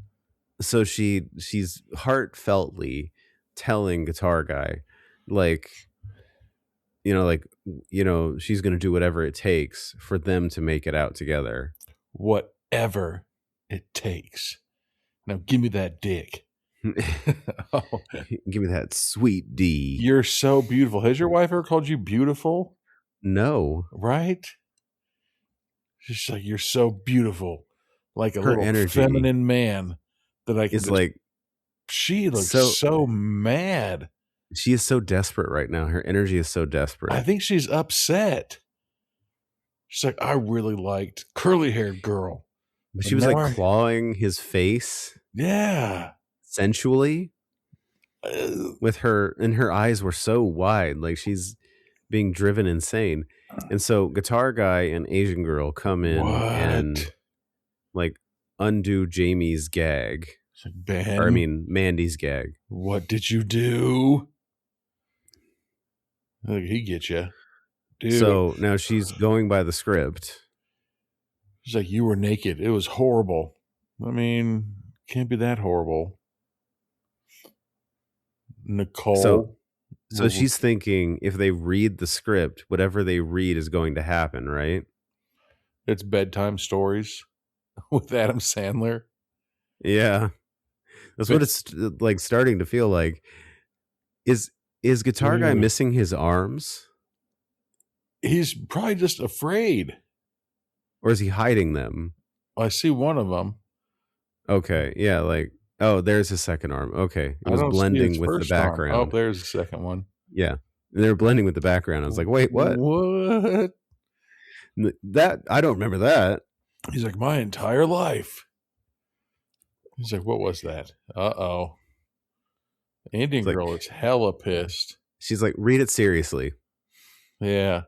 so she's heartfeltly telling Guitar Guy, she's going to do whatever it takes for them to make it out together. Whatever it takes. Now give me that dick. Oh. Give me that sweet D. You're so beautiful. Has your wife ever called you beautiful? No. Right? She's like, you're so beautiful. Like a Her little energy feminine man that I can is like. She looks so mad. She is so desperate right now. Her energy is so desperate. I think she's upset. She's like, I really liked curly-haired girl. But she was like clawing his face. Yeah. Sensually. With her, and her eyes were so wide. Like she's being driven insane. And so Guitar Guy and Asian Girl come in and like undo Jamie's gag. Like, Ben, Mandy's gag. What did you do? Look, he get you. Dude. So now she's going by the script. She's like, you were naked. It was horrible. I mean, can't be that horrible. Nicole. So she's thinking if they read the script, whatever they read is going to happen, right? It's bedtime stories with Adam Sandler. Yeah. That's what it's like starting to feel like. Is Guitar Guy missing his arms? He's probably just afraid. Or is he hiding them? I see one of them. Okay. Yeah. Like, oh, there's his second arm. Okay. It was blending with the background. Oh, there's the second one. Yeah. And they were blending with the background. I was like, wait, what? What? That, I don't remember that. He's like, my entire life. He's like, what was that? Uh-oh. Indian girl is hella pissed. She's like, read it seriously. Yeah.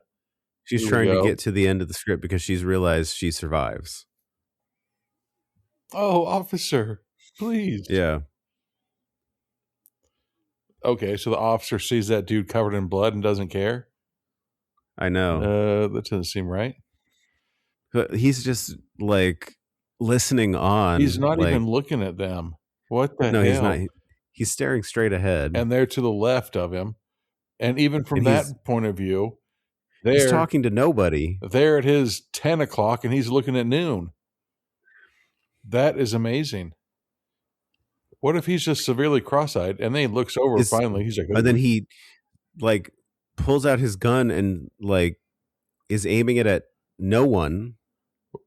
She's trying to get to the end of the script because she's realized she survives. Oh, officer, please. Yeah. Okay, so the officer sees that dude covered in blood and doesn't care? I know. That doesn't seem right. But he's just like listening on. He's not even looking at them. What the hell? No, he's not. He's staring straight ahead. And they're to the left of him. And even from that point of view, he's talking to nobody. They're at his 10 o'clock and he's looking at noon. That is amazing. What if he's just severely cross-eyed and then he looks over finally? He's like, and then he like pulls out his gun and like is aiming it at no one.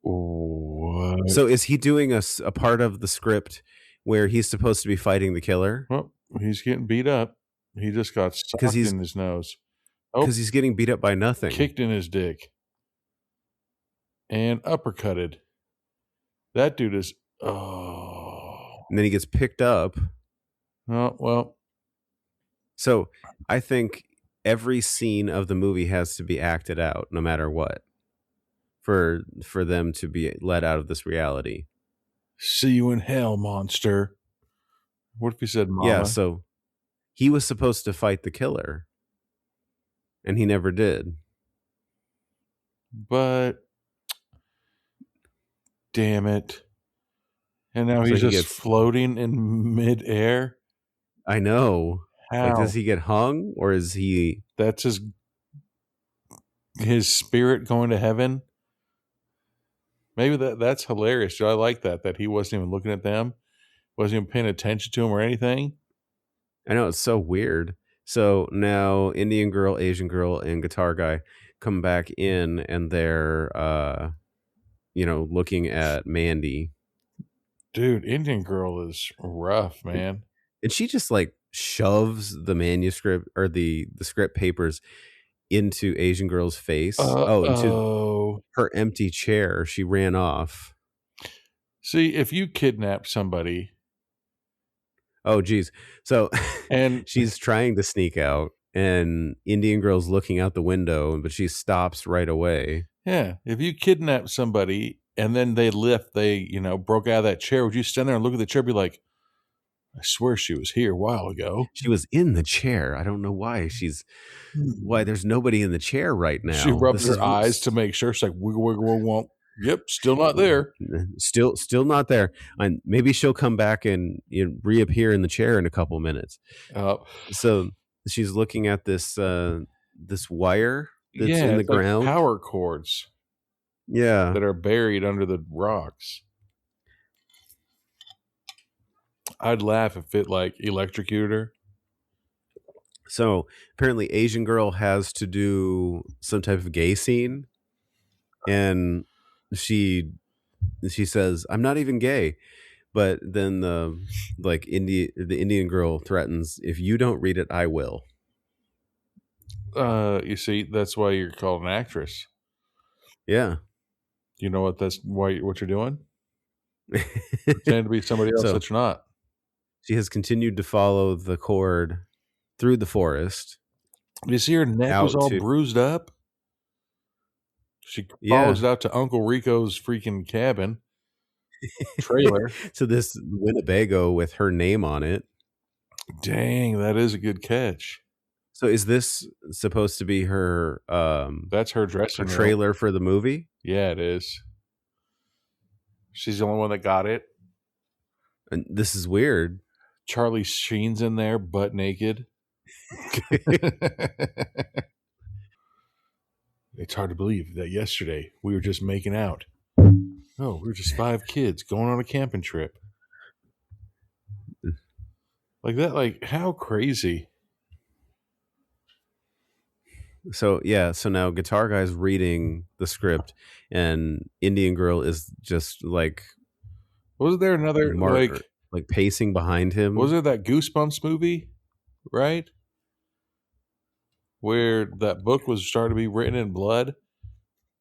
What? So is he doing a part of the script where he's supposed to be fighting the killer? Well, he's getting beat up. He just got socked in his nose. Because he's getting beat up by nothing. Kicked in his dick. And uppercutted. That dude is... Oh. And then he gets picked up. Oh, well. So I think every scene of the movie has to be acted out, no matter what, for them to be let out of this reality. See you in hell, monster. What if he said mama? Yeah, so he was supposed to fight the killer. And he never did. But damn it. And now he's just floating in midair. I know. How? Like, does he get hung or is he... That's his spirit going to heaven? Maybe that's hilarious. Dude. I like that he wasn't even looking at them, wasn't even paying attention to them or anything. I know, it's so weird. So now Indian girl, Asian girl, and guitar guy come back in, and they're looking at Mandy. Dude, Indian girl is rough, man. And she just like shoves the manuscript or the script papers into Asian girl's face. Into her empty chair. She ran off. See, if you kidnap somebody. Oh, geez. So and she's trying to sneak out, and Indian girl's looking out the window, but she stops right away. Yeah. If you kidnap somebody and then they broke out of that chair, would you stand there and look at the chair and be like, I swear she was here a while ago. She was in the chair. I don't know why why there's nobody in the chair right now. She rubbed her eyes to make sure. She's like, wiggle, wiggle, wiggle. Yep, still not there. Still not there. And maybe she'll come back and reappear in the chair in a couple minutes. So she's looking at this wire that's in the ground. Like power cords. Yeah. That are buried under the rocks. I'd laugh if it like electrocuted her. So apparently Asian girl has to do some type of gay scene, and she says, I'm not even gay. But then the Indian girl threatens, if you don't read it, I will. You see, that's why you're called an actress. Yeah. You know what what you're doing? Pretend to be somebody else that you're not. She has continued to follow the cord through the forest. You see her neck was all bruised up? She follows it out to Uncle Rico's freaking cabin. Trailer. To this Winnebago with her name on it. Dang, that is a good catch. So is this supposed to be her that's her dressing room. Trailer for the movie? Yeah, it is. She's the only one that got it. And this is weird. Charlie Sheen's in there, butt naked. It's hard to believe that yesterday we were just making out. No, we were just 5 kids going on a camping trip. Like that, like how crazy. So now guitar guy's reading the script, and Indian girl is just like, wasn't there another like pacing behind him? Was there that Goosebumps movie, right? Where that book was starting to be written in blood?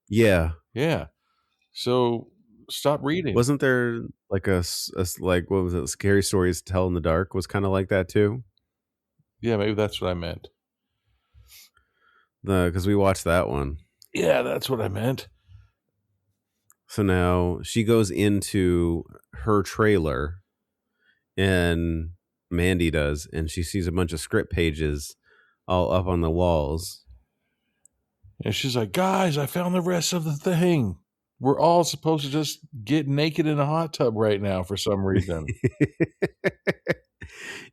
Yeah. Yeah. So stop reading. Wasn't there like a like, what was it? Scary Stories to Tell in the Dark was kind of like that too? Yeah, maybe that's what I meant. Because we watched that one. Yeah, that's what I meant. So now she goes into her trailer, and Mandy does, and she sees a bunch of script pages all up on the walls. And she's like, guys, I found the rest of the thing. We're all supposed to just get naked in a hot tub right now for some reason.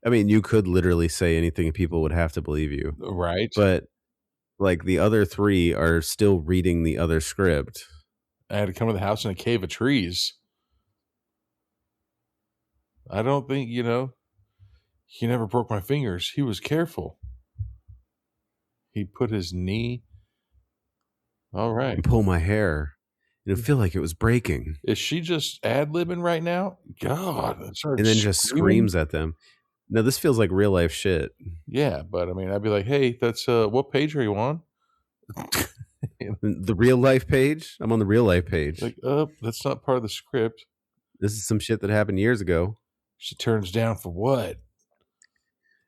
I mean, you could literally say anything and people would have to believe you. Right. But like the other 3 are still reading the other script. I had to come to the house in a cave of trees. I don't think, he never broke my fingers. He was careful. He put his knee. All right. And pull my hair. And it feel like it was breaking. Is she just ad-libbing right now? God. And then just screams at them. No, this feels like real life shit. Yeah, but I mean, I'd be like, hey, that's what page are you on? The real life page? I'm on the real life page. Like, that's not part of the script. This is some shit that happened years ago. She turns down for what?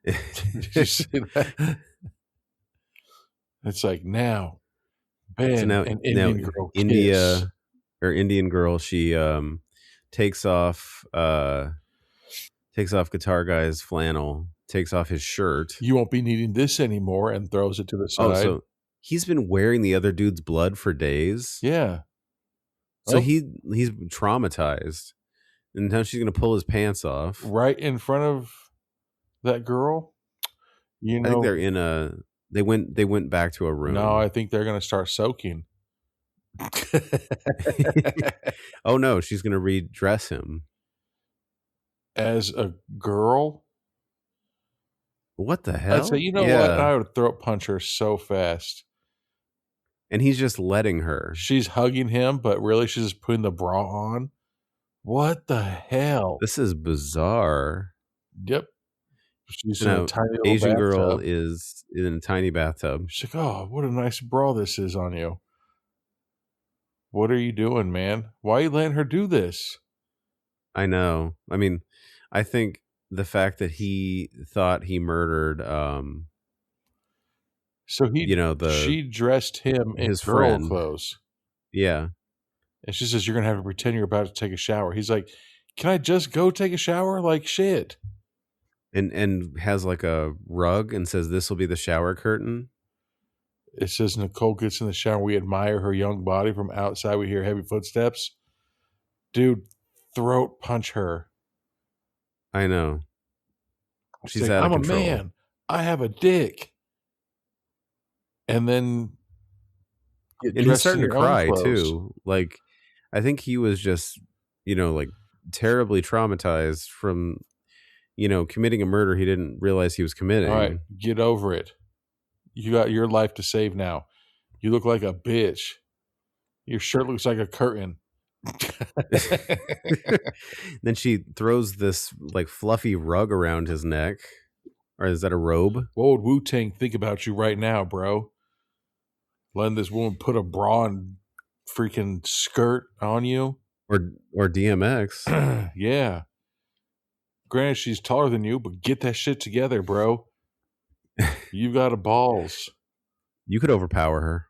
Did you see that? It's like now, Ben, so now, an Indian girl Indian girl, she takes off guitar guy's flannel, takes off his shirt. You won't be needing this anymore, and throws it to the side. Oh, so he's been wearing the other dude's blood for days. Yeah. So he's traumatized, and now she's gonna pull his pants off right in front of that girl. I think they're in a. They went back to a room. No, I think they're gonna start soaking. Oh no, she's gonna redress him. As a girl, What the I'd hell? say, you know what? Yeah. I would throat punch her so fast. And he's just letting her. She's hugging him, but really she's just putting the bra on. What the hell? This is bizarre. Yep. She's in a Now, tiny little Asian girl bathtub. is in a tiny bathtub. She's like, oh, what a nice bra this is on you. What are you doing, man? Why are you letting her do this? I know. I mean, I think the fact that he thought he murdered So she dressed him in his girl friend. clothes. Yeah. And she says, you're going to have to pretend you're about to take a shower. He's like, can I just go take a shower? Like, shit. And has like a rug and says this will be the shower curtain. It says Nicole gets in the shower. We admire her young body from outside. We hear heavy footsteps. Dude, throat punch her. I know. She's like, out of I'm control. a man. I have a dick. And then And he's starting to cry too. Like, I think he was just, like terribly traumatized from, committing a murder he didn't realize he was committing. All right, get over it. You got your life to save now. You look like a bitch. Your shirt looks like a curtain. Then she throws this like fluffy rug around his neck. Or is that a robe? What would Wu-Tang think about you right now, bro? Letting this woman put a bra and freaking skirt on you? Or DMX. Yeah. Granted, she's taller than you, but get that shit together, bro. You got a balls. You could overpower her.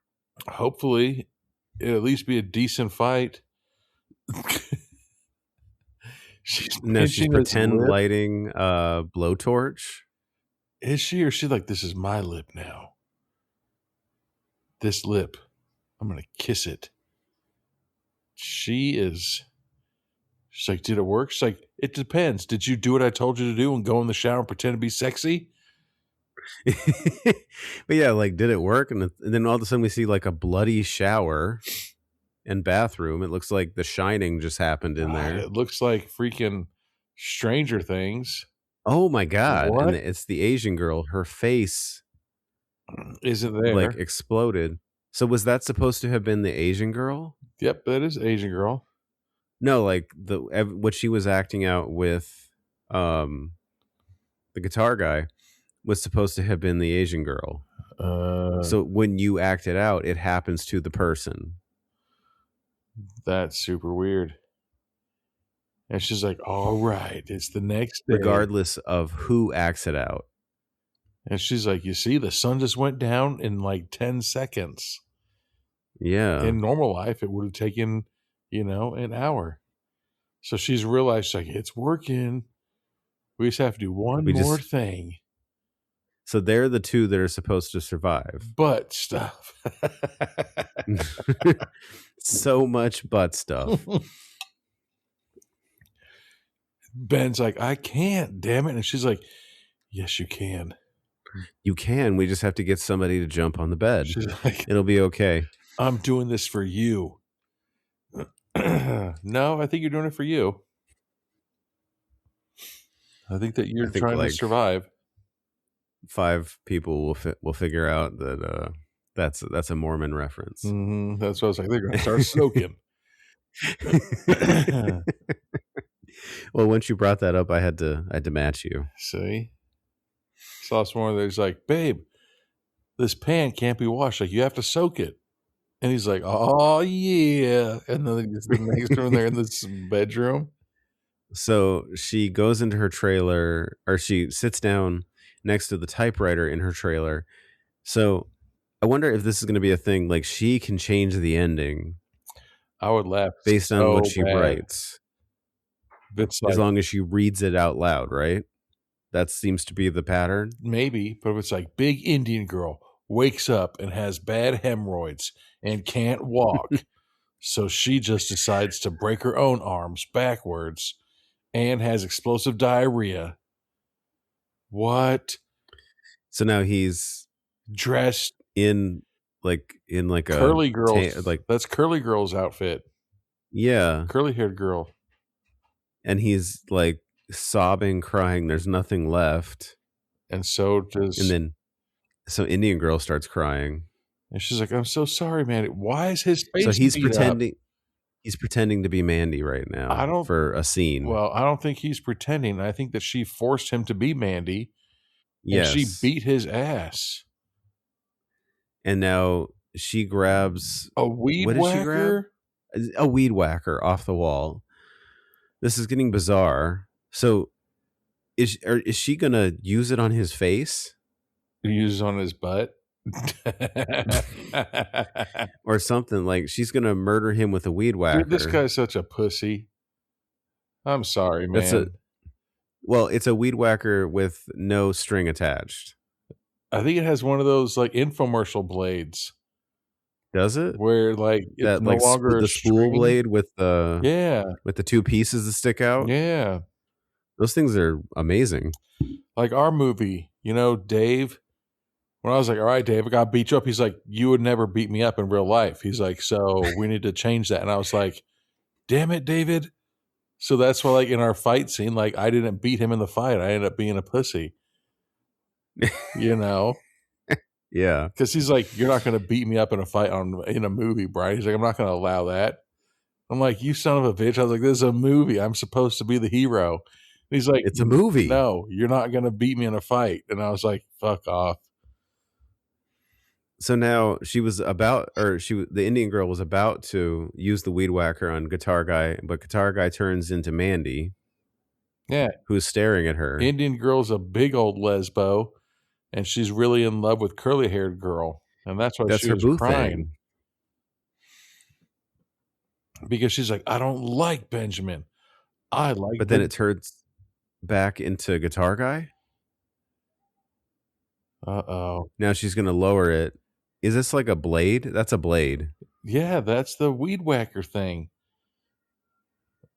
Hopefully, it'll at least be a decent fight. She's pretend lighting a blowtorch. Is she, or is she like, this is my lip now? This lip, I'm gonna kiss it. She's like, did it work? She's like, it depends. Did you do what I told you to do and go in the shower and pretend to be sexy? But yeah, like, did it work? And then all of a sudden we see like a bloody shower and bathroom. It looks like The Shining just happened in there. It looks like freaking Stranger Things. Oh my God. What? And it's the Asian girl. Her face isn't there. Like exploded. So was that supposed to have been the Asian girl? Yep, that is Asian girl. No, like what she was acting out with the guitar guy was supposed to have been the Asian girl. So when you act it out, it happens to the person. That's super weird. And she's like, all right, it's the next day. Regardless of who acts it out. And she's like, you see, the sun just went down in like 10 seconds. Yeah. In normal life, it would have taken, an hour. So she's realized, like, it's working. We just have to do one more thing. So they're the two that are supposed to survive. Butt stuff. So much butt stuff. Ben's like, I can't, damn it. And she's like, yes, you can. You can. We just have to get somebody to jump on the bed. She's like, it'll be okay. I'm doing this for you. No, I think you're doing it for you. I think that you're trying to survive. 5 people will figure out that that's a Mormon reference. Mm-hmm. That's what I was like. They're going to start soaking. Well, once you brought that up, I had to match you. See, saw someone there's like, babe, this pan can't be washed. Like, you have to soak it. And he's like, oh yeah. And then the next room, they're in this bedroom. So she goes into her trailer, or she sits down next to the typewriter in her trailer. So I wonder if this is going to be a thing. Like, she can change the ending. I would laugh based on what she writes. It's as long as she reads it out loud, right? That seems to be the pattern. Maybe, but if it's like, big Indian girl wakes up and has bad hemorrhoids and can't walk, so she just decides to break her own arms backwards and has explosive diarrhea. What? So now he's dressed in like in like a Curly girl. like That's Curly Girl's outfit. yeah, Curly haired girl. and he's like sobbing, crying. There's nothing left, And so does. and then so Indian girl starts crying. And she's like, "I'm so sorry, man. Why is his face?" So he's beat up?" pretending. He's pretending to be Mandy right now I don't- for a scene. Well, I don't think he's pretending. I think that she forced him to be Mandy. yes, And she beat his ass. and now she grabs A weed what did she grab? whacker? A weed whacker off the wall. This is getting bizarre. So is she gonna use it on his face He uses on his butt. or something? Like she's gonna murder him with a weed whacker. Dude, this guy's such a pussy. I'm sorry, man. It's a weed whacker with no string attached. I think it has one of those like infomercial blades Does it? where like it's That no like longer the a spool string. blade with the with the two pieces that stick out. Yeah. Those things are amazing. Like our movie, Dave. When I was like, "All right, Dave, I got to beat you up," he's like, "You would never beat me up in real life." He's like, "So we need to change that." And I was like, "Damn it, David." So that's why, like, in our fight scene, like, I didn't beat him in the fight. I ended up being a pussy, Yeah. Because he's like, "You're not going to beat me up in a fight in a movie, Brian." He's like, "I'm not going to allow that." I'm like, "You son of a bitch." I was like, "This is a movie. I'm supposed to be the hero." And he's like, It's a movie. "No, you're not going to beat me in a fight." And I was like, "Fuck off." So now the Indian girl was about to use the weed whacker on Guitar Guy, but Guitar Guy turns into Mandy, Yeah. who's staring at her. Indian girl's a big old lesbo, and she's really in love with curly-haired girl, and that's why she her was boo crying. thing. Because she's like, "I don't like Benjamin. I like." But then it turns back into Guitar Guy. Uh-oh. Now she's gonna lower it. Is this like a blade? That's a blade. Yeah, that's the weed whacker thing.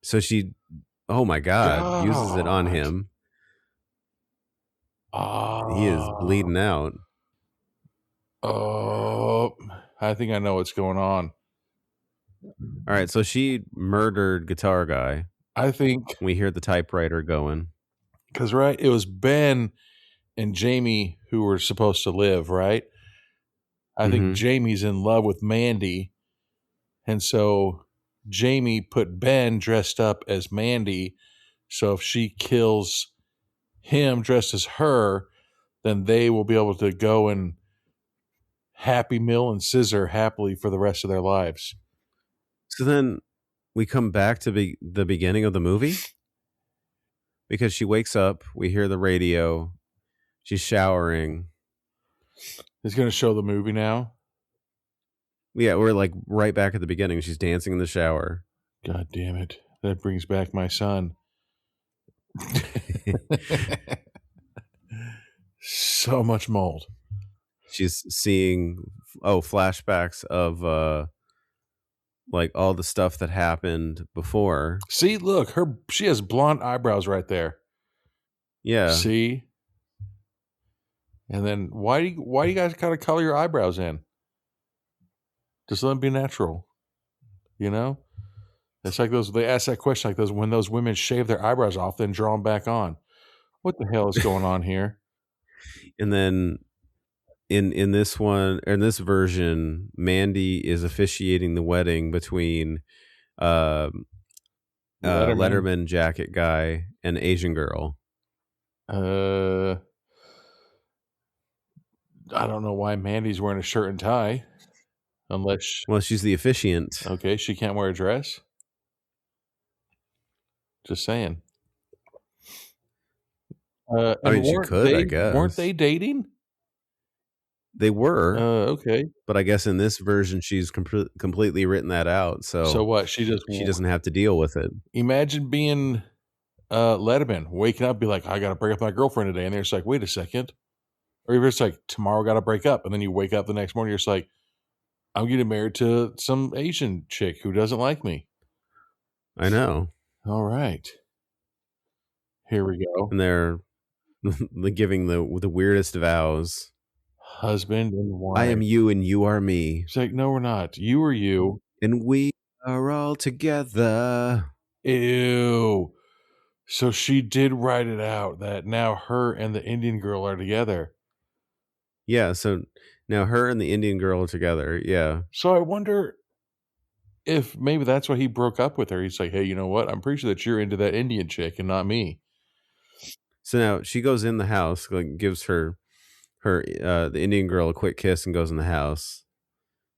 So she, oh my God, uses it on God. him. He is bleeding out. Oh, I think I know what's going on. All right, so she murdered Guitar Guy. I think We hear the typewriter going. because it was Ben and Jamie who were supposed to live, right? I think Jamie's in love with Mandy, and so Jamie put Ben dressed up as Mandy. So if she kills him dressed as her, then they will be able to go and Happy Meal and scissor happily for the rest of their lives. So then we come back to the beginning of the movie because she wakes up. We hear the radio. She's showering. It's going to show the movie now. Yeah, we're like right back at the beginning. She's dancing in the shower. God damn it. That brings back my son. So much mold. She's seeing flashbacks of like all the stuff that happened before. See, look, she has blonde eyebrows right there. Yeah. See? And then why do you guys gotta color your eyebrows in? Just let them be natural. It's like they ask that question like when those women shave their eyebrows off, then draw them back on. What the hell is going on here? And then in this version, Mandy is officiating the wedding between Letterman jacket guy and Asian girl. I don't know why Mandy's wearing a shirt and tie. Unless she's the officiant. Okay, she can't wear a dress. Just saying. I mean, she could, I guess. Weren't they dating? They were. Okay. But I guess in this version, she's completely written that out. So what? She doesn't have to deal with it. Imagine being Letterman, waking up, be like, "I got to break up with my girlfriend today," and they're just like, "Wait a second," or you're just like, "Tomorrow, got to break up," and then you wake up the next morning, you're just like, "I'm getting married to some Asian chick who doesn't like me." I know. All right. Here we go. And they're giving the weirdest vows. husband and wife. I am you and you are me. She's like, no, we're not. You are you. And we are all together. Ew. So she did write it out that now her and the Indian girl are together. Yeah, so now her and the Indian girl are together. Yeah. So I wonder if maybe that's why he broke up with her. He's like, hey, you know what? I'm pretty sure that you're into that Indian chick and not me. So now she goes in the house, like gives her the Indian girl a quick kiss and goes in the house.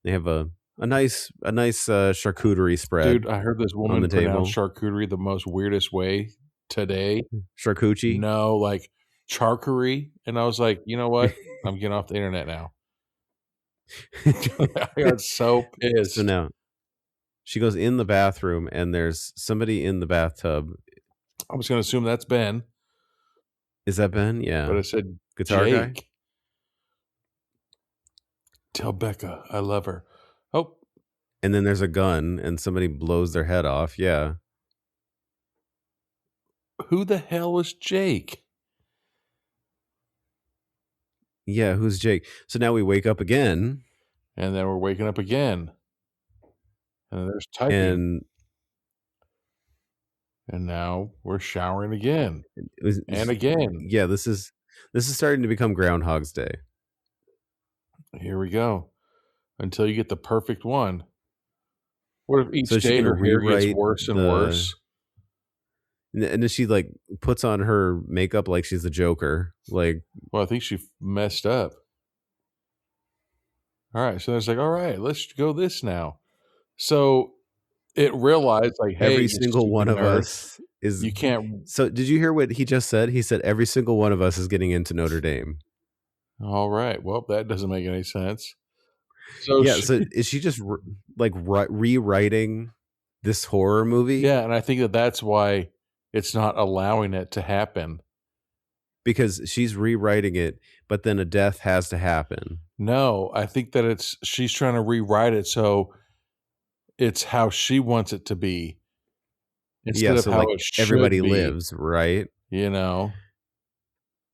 They have a nice charcuterie spread. Dude, I heard this woman on the pronounce table. charcuterie the most weirdest way today. Charcuterie. No, like charcuterie. And I was like, you know what? I'm getting off the internet now. I got so pissed. So now she goes in the bathroom and there's somebody in the bathtub. I was going to assume that's Ben, Is that Ben? Yeah. but I said Guitar guy? Jake. Tell Becca I love her. Oh, And then there's a gun and somebody blows their head off. Yeah. who the hell was Jake? Yeah, who's Jake? So now we wake up again. And then we're waking up again. And there's typing. And now we're showering again. And again. Yeah, this is starting to become Groundhog's Day. Here we go. Until you get the perfect one. What if each So she's day gonna her hair gets rewrite worse and the- worse? And then she like puts on her makeup like she's the Joker. Like, Well, I think she messed up. All right. So it's like, all right, let's go this now. So it realized like, hey, every you single stupid one of nerd, us is. you can't. So did you hear what he just said? He said every single one of us is getting into Notre Dame. All right. Well, that doesn't make any sense. So Yeah. she- So is she just rewriting this horror movie? yeah, and I think that that's why it's not allowing it to happen. Because she's rewriting it, but then a death has to happen. No, I think that she's trying to rewrite it so it's how she wants it to be instead of how like it should everybody be, lives, right? you know.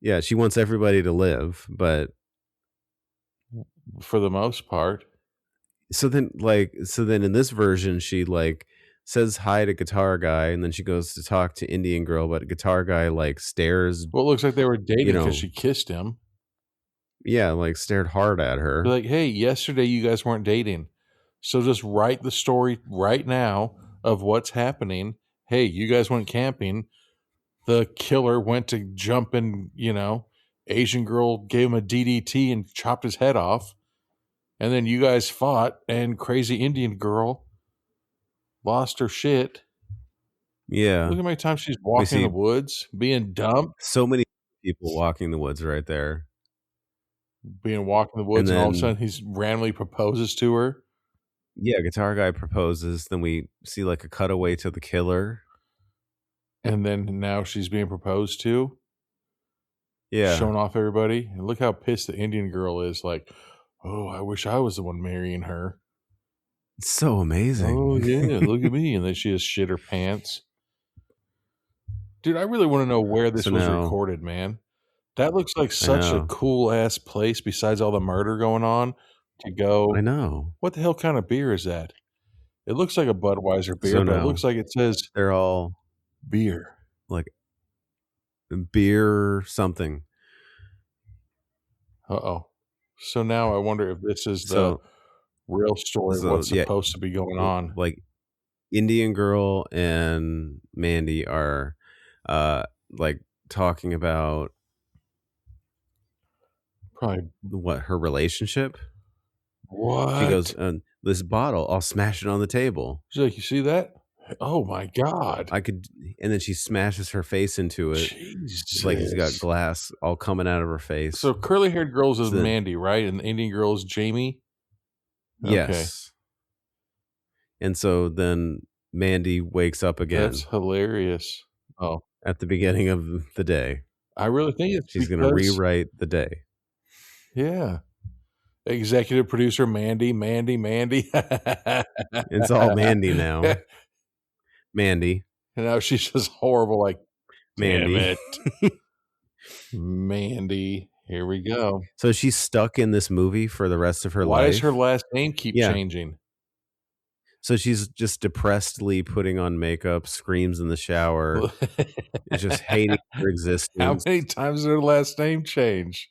Yeah, she wants everybody to live, but For the most part. so then in this version she like says hi to Guitar Guy and then she goes to talk to Indian girl, but Guitar Guy like stares, Well, it looks like they were dating You because know. she kissed him. like stared hard at her. They're like, hey, yesterday you guys weren't dating. So just write the story right now of what's happening. Hey, you guys went camping. The killer went to jump in, Asian girl gave him a DDT and chopped his head off. And then you guys fought and crazy Indian girl lost her shit. Yeah. Look how many times she's walking in see- the woods, being dumped, So many people walking the woods right there. being walked in the woods, and all of a then- sudden he's randomly proposes to her. Yeah, Guitar Guy proposes, then we see like a cutaway to the killer. And then now she's being proposed to. Yeah. Showing off everybody. And look how pissed the Indian girl is. Like, oh, I wish I was the one marrying her. It's so amazing. Oh, yeah, look at me. And then she just shit her pants. Dude, I really want to know where this So was now- recorded, man. That looks like such a know. cool ass place besides all the murder going on to go. I know. What the hell kind of beer is that? It looks like a Budweiser beer, So but it now- looks like it says They're all beer. like beer something. Uh-oh. So now I wonder if this is the So real story of so, what's yeah, supposed to be going on. like Indian girl and Mandy are like talking about Probably what her relationship. what? She goes, this bottle, I'll smash it on the table. She's like, you see that? Oh my God. I could, and then she smashes her face into it. Jesus. It's like it's got glass all coming out of her face. So curly haired girls is So- Mandy, right? And the Indian girl is Jamie. yes. And so then Mandy wakes up again That's hilarious. Oh, at the beginning of the day. I really think it's She's going to because- rewrite the day. Yeah. Executive producer Mandy. It's all Mandy now. Mandy. And now she's just horrible. Like, Mandy. damn it. Mandy. Here we go. So she's stuck in this movie for the rest of her life. Why does her last name keep changing? So she's just depressedly putting on makeup, screams in the shower, is just hating her existence. How many times did her last name change?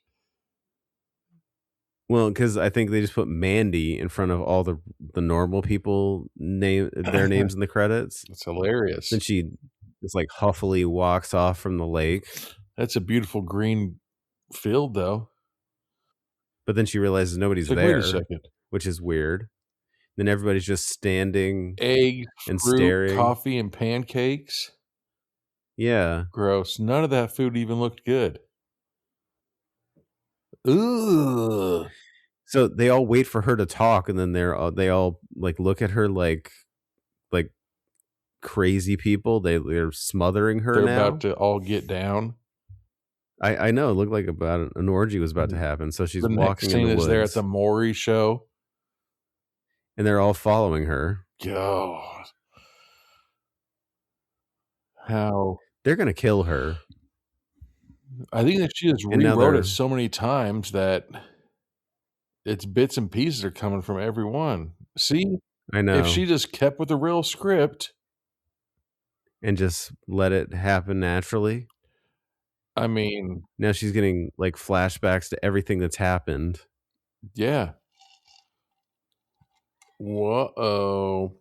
Well, because I think they just put Mandy in front of all the normal people their names in the credits. It's hilarious. Then she just like huffily walks off from the lake. That's a beautiful green field, though. But then she realizes nobody's there, wait a second. Which is weird. Then everybody's just standing, eggs, and fruit, staring. Coffee, and pancakes. Yeah, gross. None of that food even looked good. Ugh. So they all wait for her to talk, and then they all like look at her like crazy people. They're smothering her. They're now. about to all get down. I know. It looked like about an orgy was about to happen. So she's the walking next in scene the is woods, there at the Maury show, and they're all following her. God, how they're gonna kill her. I think that she has rewrote it so many times that its bits and pieces are coming from everyone. See, I know. If she just kept with the real script and just let it happen naturally. I mean, now she's getting like flashbacks to everything that's happened. Yeah. Whoa.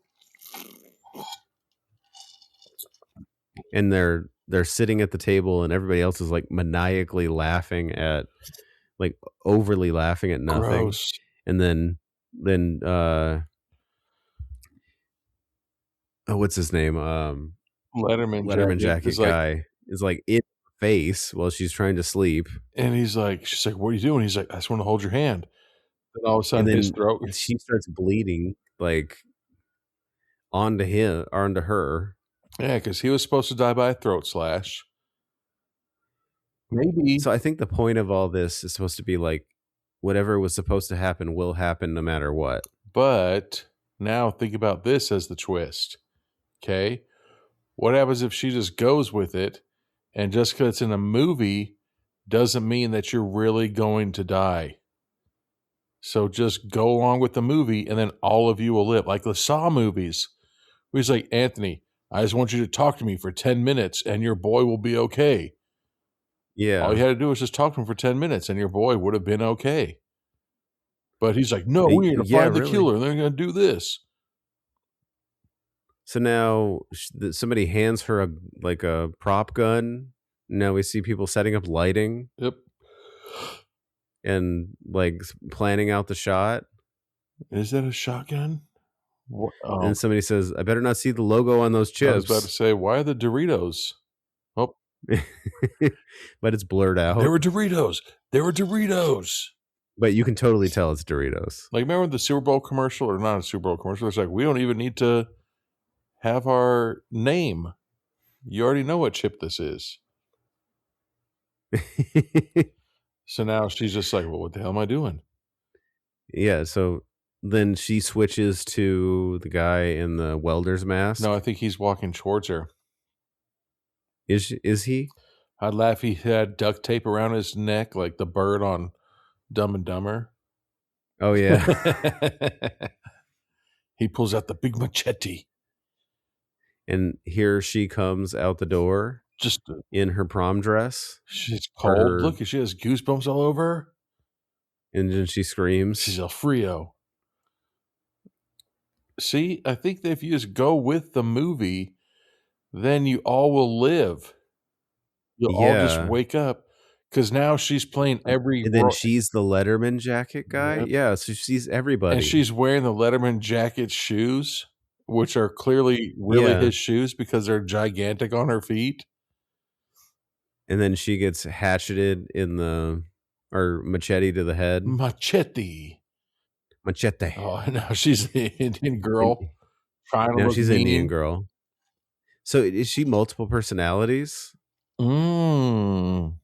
And they're sitting at the table, and everybody else is like maniacally laughing at, like overly laughing at nothing. Gross. And then what's his name? Letterman jacket guy is like in her face while she's trying to sleep. And she's like, what are you doing? He's like, I just want to hold your hand. And all of a sudden his throat, she starts bleeding like onto her. Yeah, because he was supposed to die by a throat slash. Maybe. So I think the point of all this is supposed to be like, whatever was supposed to happen will happen no matter what. But now think about this as the twist. Okay. What happens if she just goes with it, and just because it's in a movie doesn't mean that you're really going to die? So just go along with the movie, and then all of you will live. Like the Saw movies. He's like, Anthony, I just want you to talk to me for 10 minutes, and your boy will be okay. Yeah. All you had to do was just talk to him for 10 minutes, and your boy would have been okay. But he's like, no, we're going to find the killer, and they're going to do this. So now somebody hands her a prop gun. Now we see people setting up lighting. Yep. And like planning out the shot. Is that a shotgun? And somebody says, I better not see the logo on those chips. I was about to say, why are the Doritos? Oh. But it's blurred out. There were Doritos. But you can totally tell it's Doritos. Like, remember the Super Bowl commercial, or not a Super Bowl commercial? It's like, we don't even need to have our name. You already know what chip this is. So now she's just like, well, what the hell am I doing? Yeah, so then she switches to the guy in the welder's mask. No, I think he's walking towards her. Is he? I'd laugh. He had duct tape around his neck like the bird on Dumb and Dumber. Oh, yeah. He pulls out the big machete. And here she comes out the door. Just in her prom dress. She's cold. Look, she has goosebumps all over her. And then she screams. She's El Frio. See, I think that if you just go with the movie, then you all will live. You'll all just wake up. Because now she's playing every... And then she's the Letterman jacket guy? Yep. Yeah, so she's everybody. And she's wearing the Letterman jacket shoes, which are clearly really his shoes because they're gigantic on her feet. And then she gets hatcheted or machete to the head. Machete. Oh, no, she's the Indian girl. Now she's an Indian girl. So is she multiple personalities? Maybe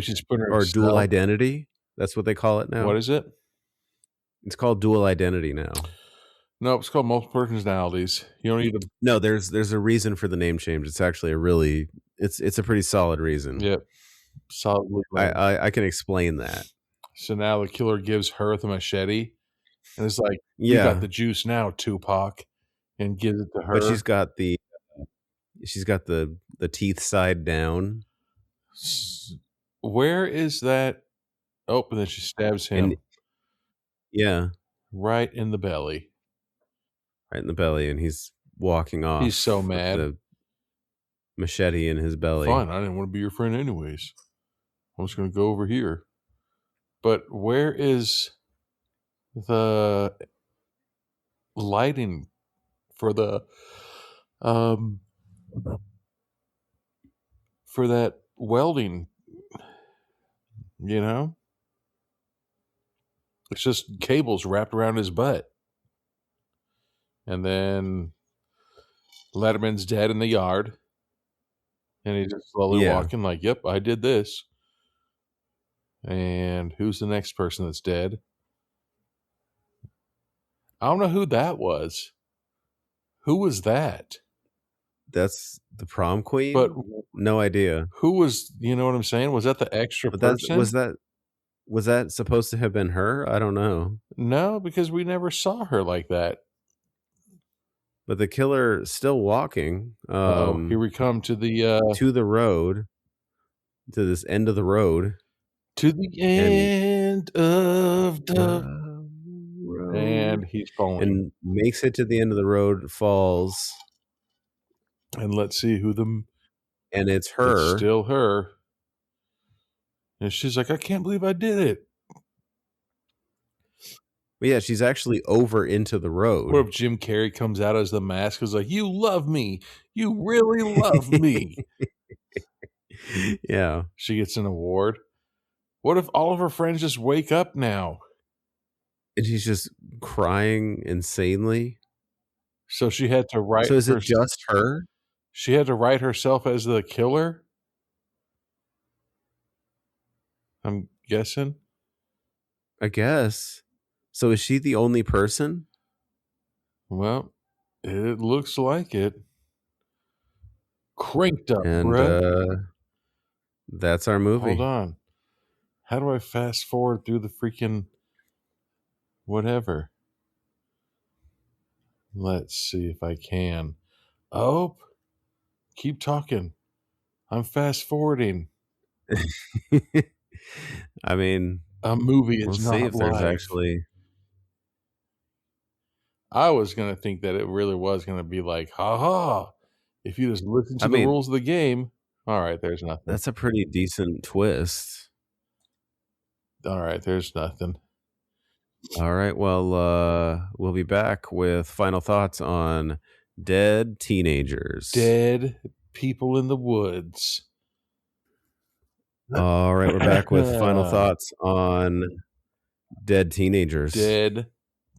she's putting her or dual identity. That's what they call it now. What is it? It's called dual identity now. No, it's called multiple personalities. You don't need to. No, there's a reason for the name change. It's actually it's a pretty solid reason. Yep. solidly limp. I can explain that. So now the killer gives her the machete, and it's like, "You Yeah, got the juice now, Tupac," and gives it to her. but she's got the teeth side down, Where is that? Oh, and then she stabs him and yeah, right in the belly. right in the belly, and he's walking off. He's so with mad. the machete in his belly. Fine, I didn't want to be your friend anyways. I'm just going to go over here. But where is the lighting for the for that welding? You know, it's just cables wrapped around his butt, and then Letterman's dead in the yard, and he's just slowly walking like, "Yep, I did this." And who's the next person that's dead? I don't know who that was. Who was that? That's the prom queen. But no idea. who was? You know what I'm saying? Was that the extra person? Was that supposed to have been her? I don't know. No, because we never saw her like that. But the killer still walking. Here we come to the road, to this end of the road. To the end of the road. And he's falling. And makes it to the end of the road, falls. And let's see who the... And it's her. It's still her. And she's like, I can't believe I did it. But yeah, she's actually over into the road. What if Jim Carrey comes out as the mask? Is like, you love me. You really love me. Yeah. She gets an award. What if all of her friends just wake up now? And she's just crying insanely. So she had to write... So is it just her? She had to write herself as the killer? I'm guessing. I guess. So is she the only person? Well, it looks like it. Cranked up, And bruh. that's our movie. Hold on. How do I fast forward through the freaking whatever? Let's see if I can. Oh, keep talking. I'm fast forwarding. I mean, a movie is we'll not see if there's live. actually... I was going to think that it really was going to be like, ha, if you just listen to the rules of the game. All right, there's nothing. That's a pretty decent twist. All right, there's nothing. All right, well, we'll be back with final thoughts on Dead Teenagers. Dead people in the woods. All right, we're back with final thoughts on Dead Teenagers. Dead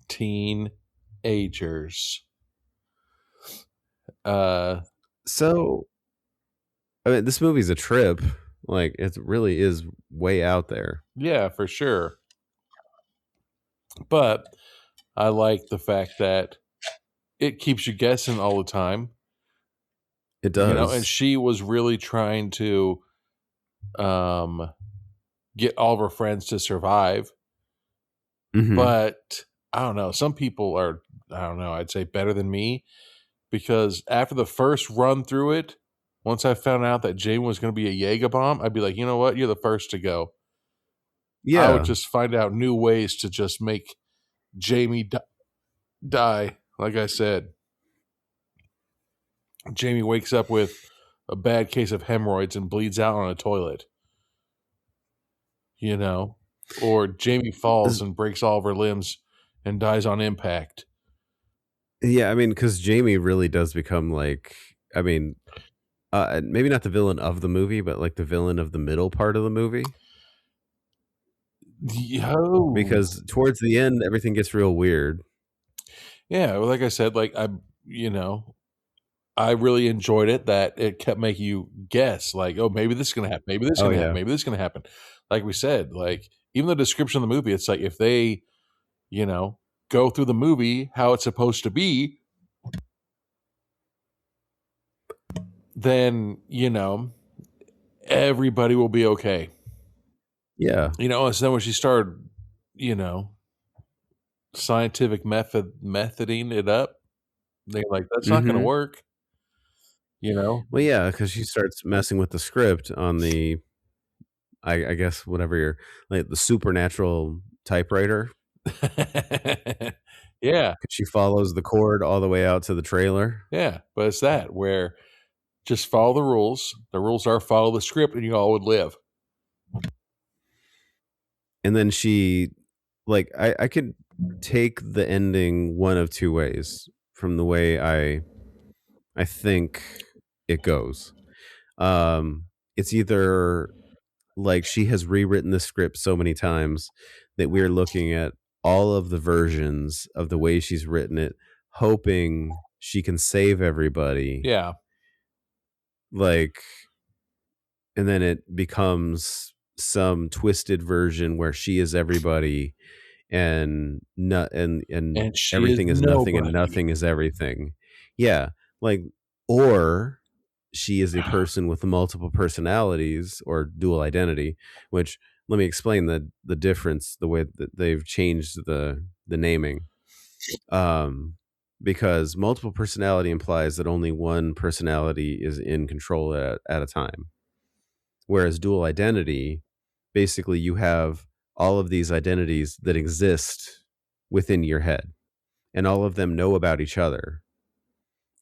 Teenagers. So, I mean, this movie's a trip. Like, it really is way out there. Yeah, for sure. But I like the fact that it keeps you guessing all the time. It does. You know, and she was really trying to get all of her friends to survive. Mm-hmm. But I don't know. Some people are, I don't know, I'd say better than me. Because after the first run through it, once I found out that Jeyam was going to be a Jaeger bomb, I'd be like, you know what? You're the first to go. Yeah. I would just find out new ways to just make Jamie die. Like I said, Jamie wakes up with a bad case of hemorrhoids and bleeds out on a toilet. You know? Or Jamie falls and breaks all of her limbs and dies on impact. Yeah, I mean, because Jamie really does become like, I mean, maybe not the villain of the movie, but like the villain of the middle part of the movie. Yo. Because towards the end, everything gets real weird. Yeah, well, like I said, like I really enjoyed it that it kept making you guess, like, oh, maybe this is gonna happen, maybe this is gonna happen, maybe this is gonna happen. Like we said, like even the description of the movie, it's like if they, go through the movie how it's supposed to be, then everybody will be okay. Yeah. And then when she started, scientific methoding it up, they're like, that's not going to work. Well, yeah, because she starts messing with the script on the, I guess, whatever you're, like, the supernatural typewriter. Yeah. She follows the cord all the way out to the trailer. Yeah. But it's that where just follow the rules. The rules are follow the script and you all would live. And then she, like, I could take the ending one of two ways from the way I think it goes. It's either like she has rewritten the script so many times that we're looking at all of the versions of the way she's written it, hoping she can save everybody. Yeah. Like, and then it becomes some twisted version where she is everybody and everything is nothing and nothing is everything. Yeah. Like, or she is a person with multiple personalities or dual identity, which, let me explain the difference, the way that they've changed the naming. Because multiple personality implies that only one personality is in control at a time. Whereas dual identity, basically you have all of these identities that exist within your head, and all of them know about each other.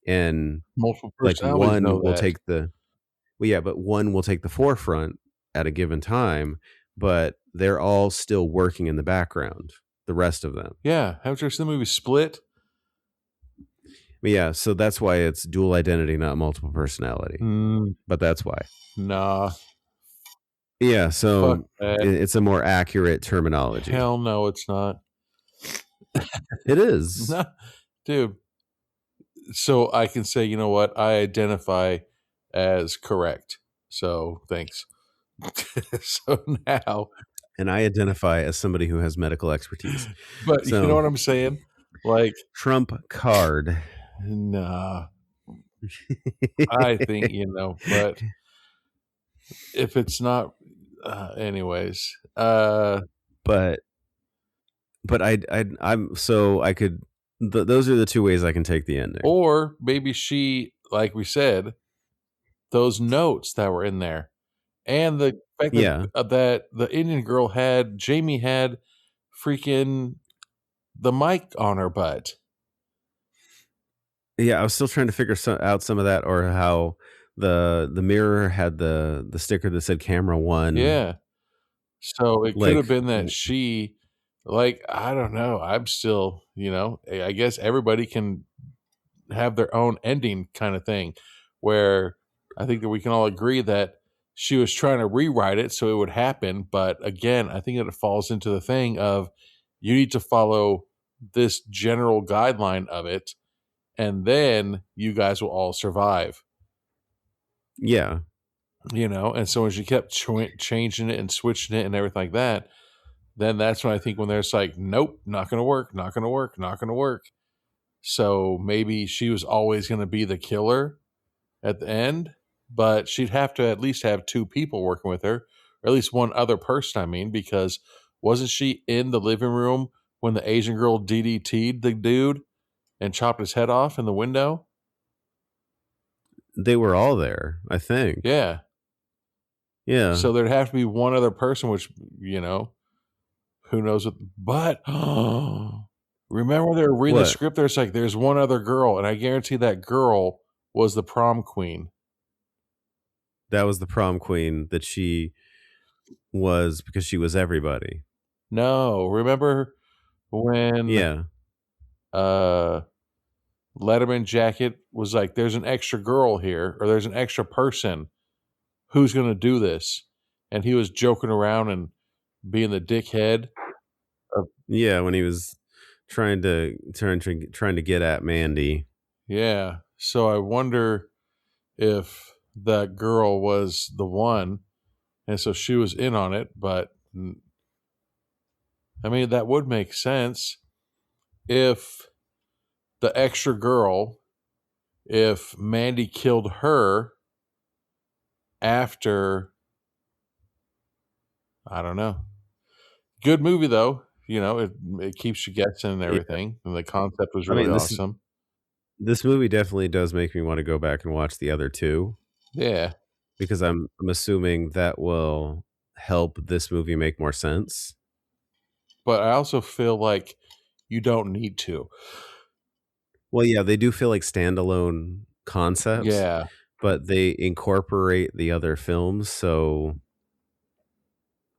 And multiple like one will take the one will take the forefront at a given time, but they're all still working in the background, the rest of them. Yeah. Haven't you seen the movie Split? But yeah, so that's why it's dual identity, not multiple personality. But that's why. Nah. Yeah, so it's a more accurate terminology. Hell no, it's not. It is. Nah, dude. So I can say, you know what? I identify as correct. So thanks. So now. And I identify as somebody who has medical expertise. But you know what I'm saying? Like, Trump card. Nah. I think, but if it's not, anyways. But I'm so I could. Those are the two ways I can take the ending. Or maybe she, like we said, those notes that were in there, and the fact that the Indian girl Jamie had freaking the mic on her butt. Yeah, I was still trying to figure out some of that, or how the mirror had the sticker that said camera 1. Yeah. So it could have been that she, like, I don't know. I'm still, I guess everybody can have their own ending kind of thing, where I think that we can all agree that she was trying to rewrite it so it would happen. But again, I think that it falls into the thing of you need to follow this general guideline of it, and then you guys will all survive. Yeah. And so when she kept changing it and switching it and everything like that, then that's when I think when there's like, nope, not going to work, not going to work, not going to work. So maybe she was always going to be the killer at the end, but she'd have to at least have two people working with her, or at least one other person, because wasn't she in the living room when the Asian girl DDT'd the dude and chopped his head off in the window? They were all there, I think. Yeah. Yeah. So there'd have to be one other person, which, who knows what, but remember when they were reading the script, there's one other girl, and I guarantee that girl was the prom queen. That was the prom queen that she was, because she was everybody. No, remember when Letterman Jacket was like, there's an extra girl here, or there's an extra person who's going to do this, and he was joking around and being the dickhead. Yeah, when he was trying to get at Mandy. Yeah, so I wonder if that girl was the one, and so she was in on it. But that would make sense if the extra girl, if Mandy killed her after I don't know. Good movie though. It keeps you guessing and everything, and the concept was really awesome. This movie definitely does make me want to go back and watch the other two. Yeah, because I'm assuming that will help this movie make more sense. but I also feel like you don't need to. Well, yeah, they do feel like standalone concepts. Yeah, but they incorporate the other films, so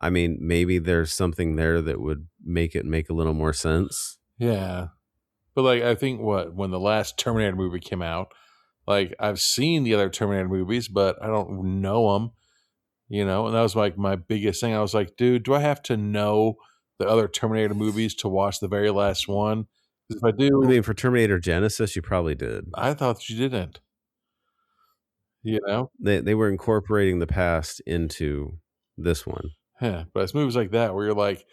I mean, maybe there's something there that would make it make a little more sense. yeah. But like, I think when the last Terminator movie came out, like I've seen the other Terminator movies, but I don't know them. And that was like my biggest thing. I was like, dude, do I have to know the other Terminator movies to watch the very last one? Because if I do, I mean, for Terminator Genesis, you probably did. I thought you didn't. They were incorporating the past into this one. Yeah, but it's movies like that where you're like,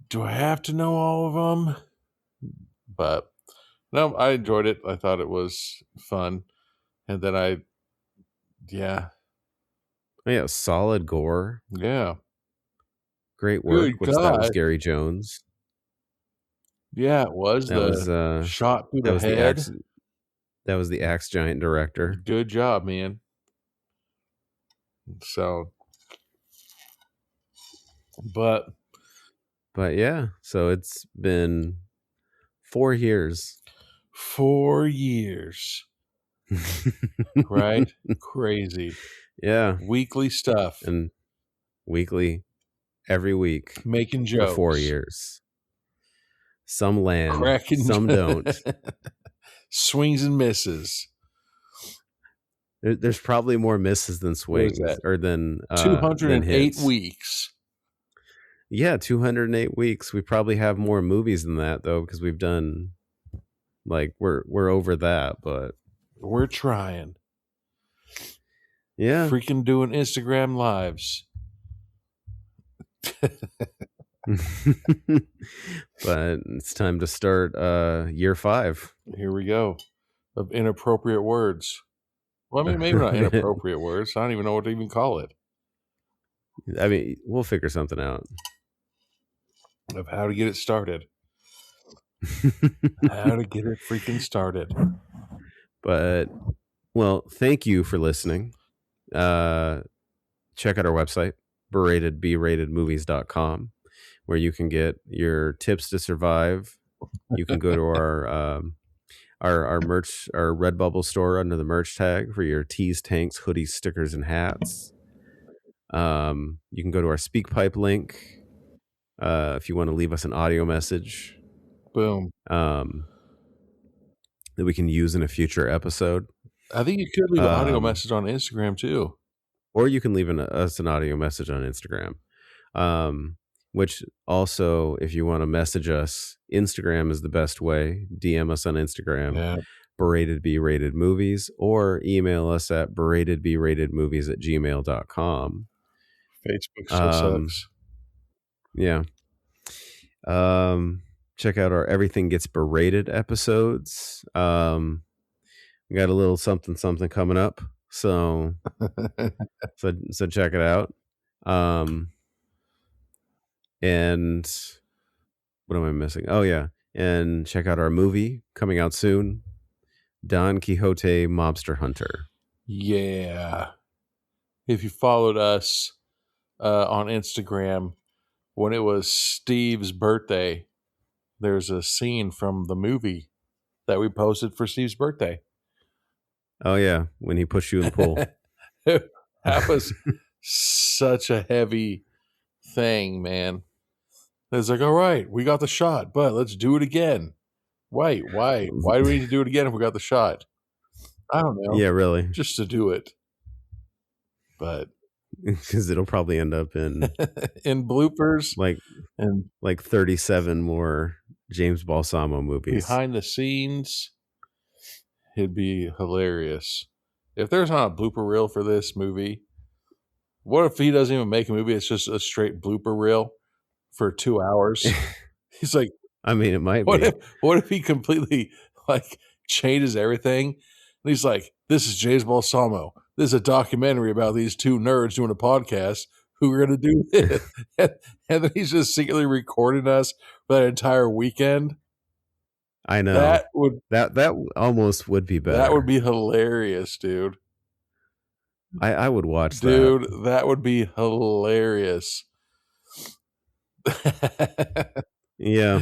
do I have to know all of them? But no, I enjoyed it. I thought it was fun. And then yeah, solid gore. Yeah. Great work. Good That was God. Gary Jones. Yeah, it was. That was shot through that the was head. that was the Axe Giant director. Good job, man. So, but yeah, so it's been 4 years. 4 years. Right? Crazy. Yeah. Weekly stuff. And weekly, every week. Making jokes. For 4 years. Some land, Cracking some don't. Swings and misses. There's probably more misses than swings, or than 208 weeks. Yeah, 208 weeks. We probably have more movies than that though, because we've done we're over that, but we're trying. Yeah, freaking doing Instagram lives. But it's time to start year 5. Here we go. Of inappropriate words. Well, I mean, maybe not inappropriate words. I don't even know what to even call it. I mean, we'll figure something out. Of how to get it started. How to get it freaking started. But, well, thank you for listening. Check out our website, beratedmovies.com, where you can get your tips to survive. You can go to our merch, our Redbubble store under the merch tag for your tees, tanks, hoodies, stickers, and hats. You can go to our SpeakPipe link if you want to leave us an audio message. Boom. That we can use in a future episode. I think you could leave an audio message on Instagram too. Or you can leave us an audio message on Instagram. Which also, if you want to message us, Instagram is the best way. DM us on Instagram, Yeah. beratedbratedmovies, or email us at beratedbratedmovies@gmail.com. Facebook still sucks. Yeah. Check out our Everything Gets Berated episodes. We got a little something coming up. So check it out. And what am I missing? Oh yeah. And check out our movie coming out soon, Don Quixote Mobster Hunter. Yeah. If you followed us on Instagram, when it was Steve's birthday, there's a scene from the movie that we posted for Steve's birthday. Oh yeah, when he pushed you in the pool. That was such a heavy thing, man. It's like, all right, we got the shot, but let's do it again. Wait, why? Why do we need to do it again if we got the shot? I don't know. Yeah, really. Just to do it. But because it'll probably end up in in bloopers, like 37 more James Balsamo movies behind the scenes. It'd be hilarious if there's not a blooper reel for this movie. What if he doesn't even make a movie? It's just a straight blooper reel for 2 hours. He's like, I mean, it might be. What if he completely changes everything? And he's like, this is James Balsamo. This is a documentary about these two nerds doing a podcast we're going to do this. And then he's just secretly recording us for that entire weekend. I know. That almost would be better. That would be hilarious, dude. I would watch that. Dude, that would be hilarious. Yeah.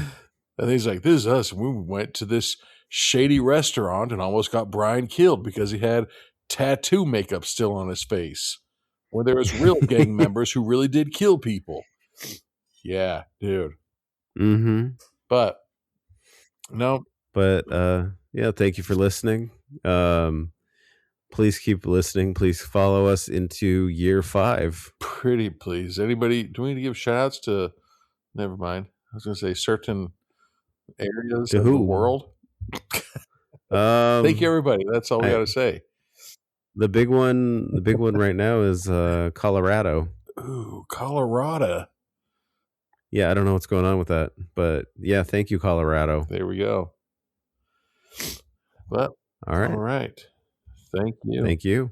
And he's like, this is us. We went to this shady restaurant and almost got Brian killed because he had tattoo makeup still on his face. Where there was real gang members who really did kill people. Yeah, dude. Mm-hmm. But, no. But, yeah, thank you for listening. Please keep listening. Please follow us into year 5. Pretty please. Anybody, do we need to give shout outs to, never mind. I was going to say certain areas of the world. Thank you, everybody. That's all we got to say. The big one right now is Colorado. Ooh, Colorado. Yeah, I don't know what's going on with that, but yeah, thank you, Colorado. There we go. Well, all right. Thank you. Thank you.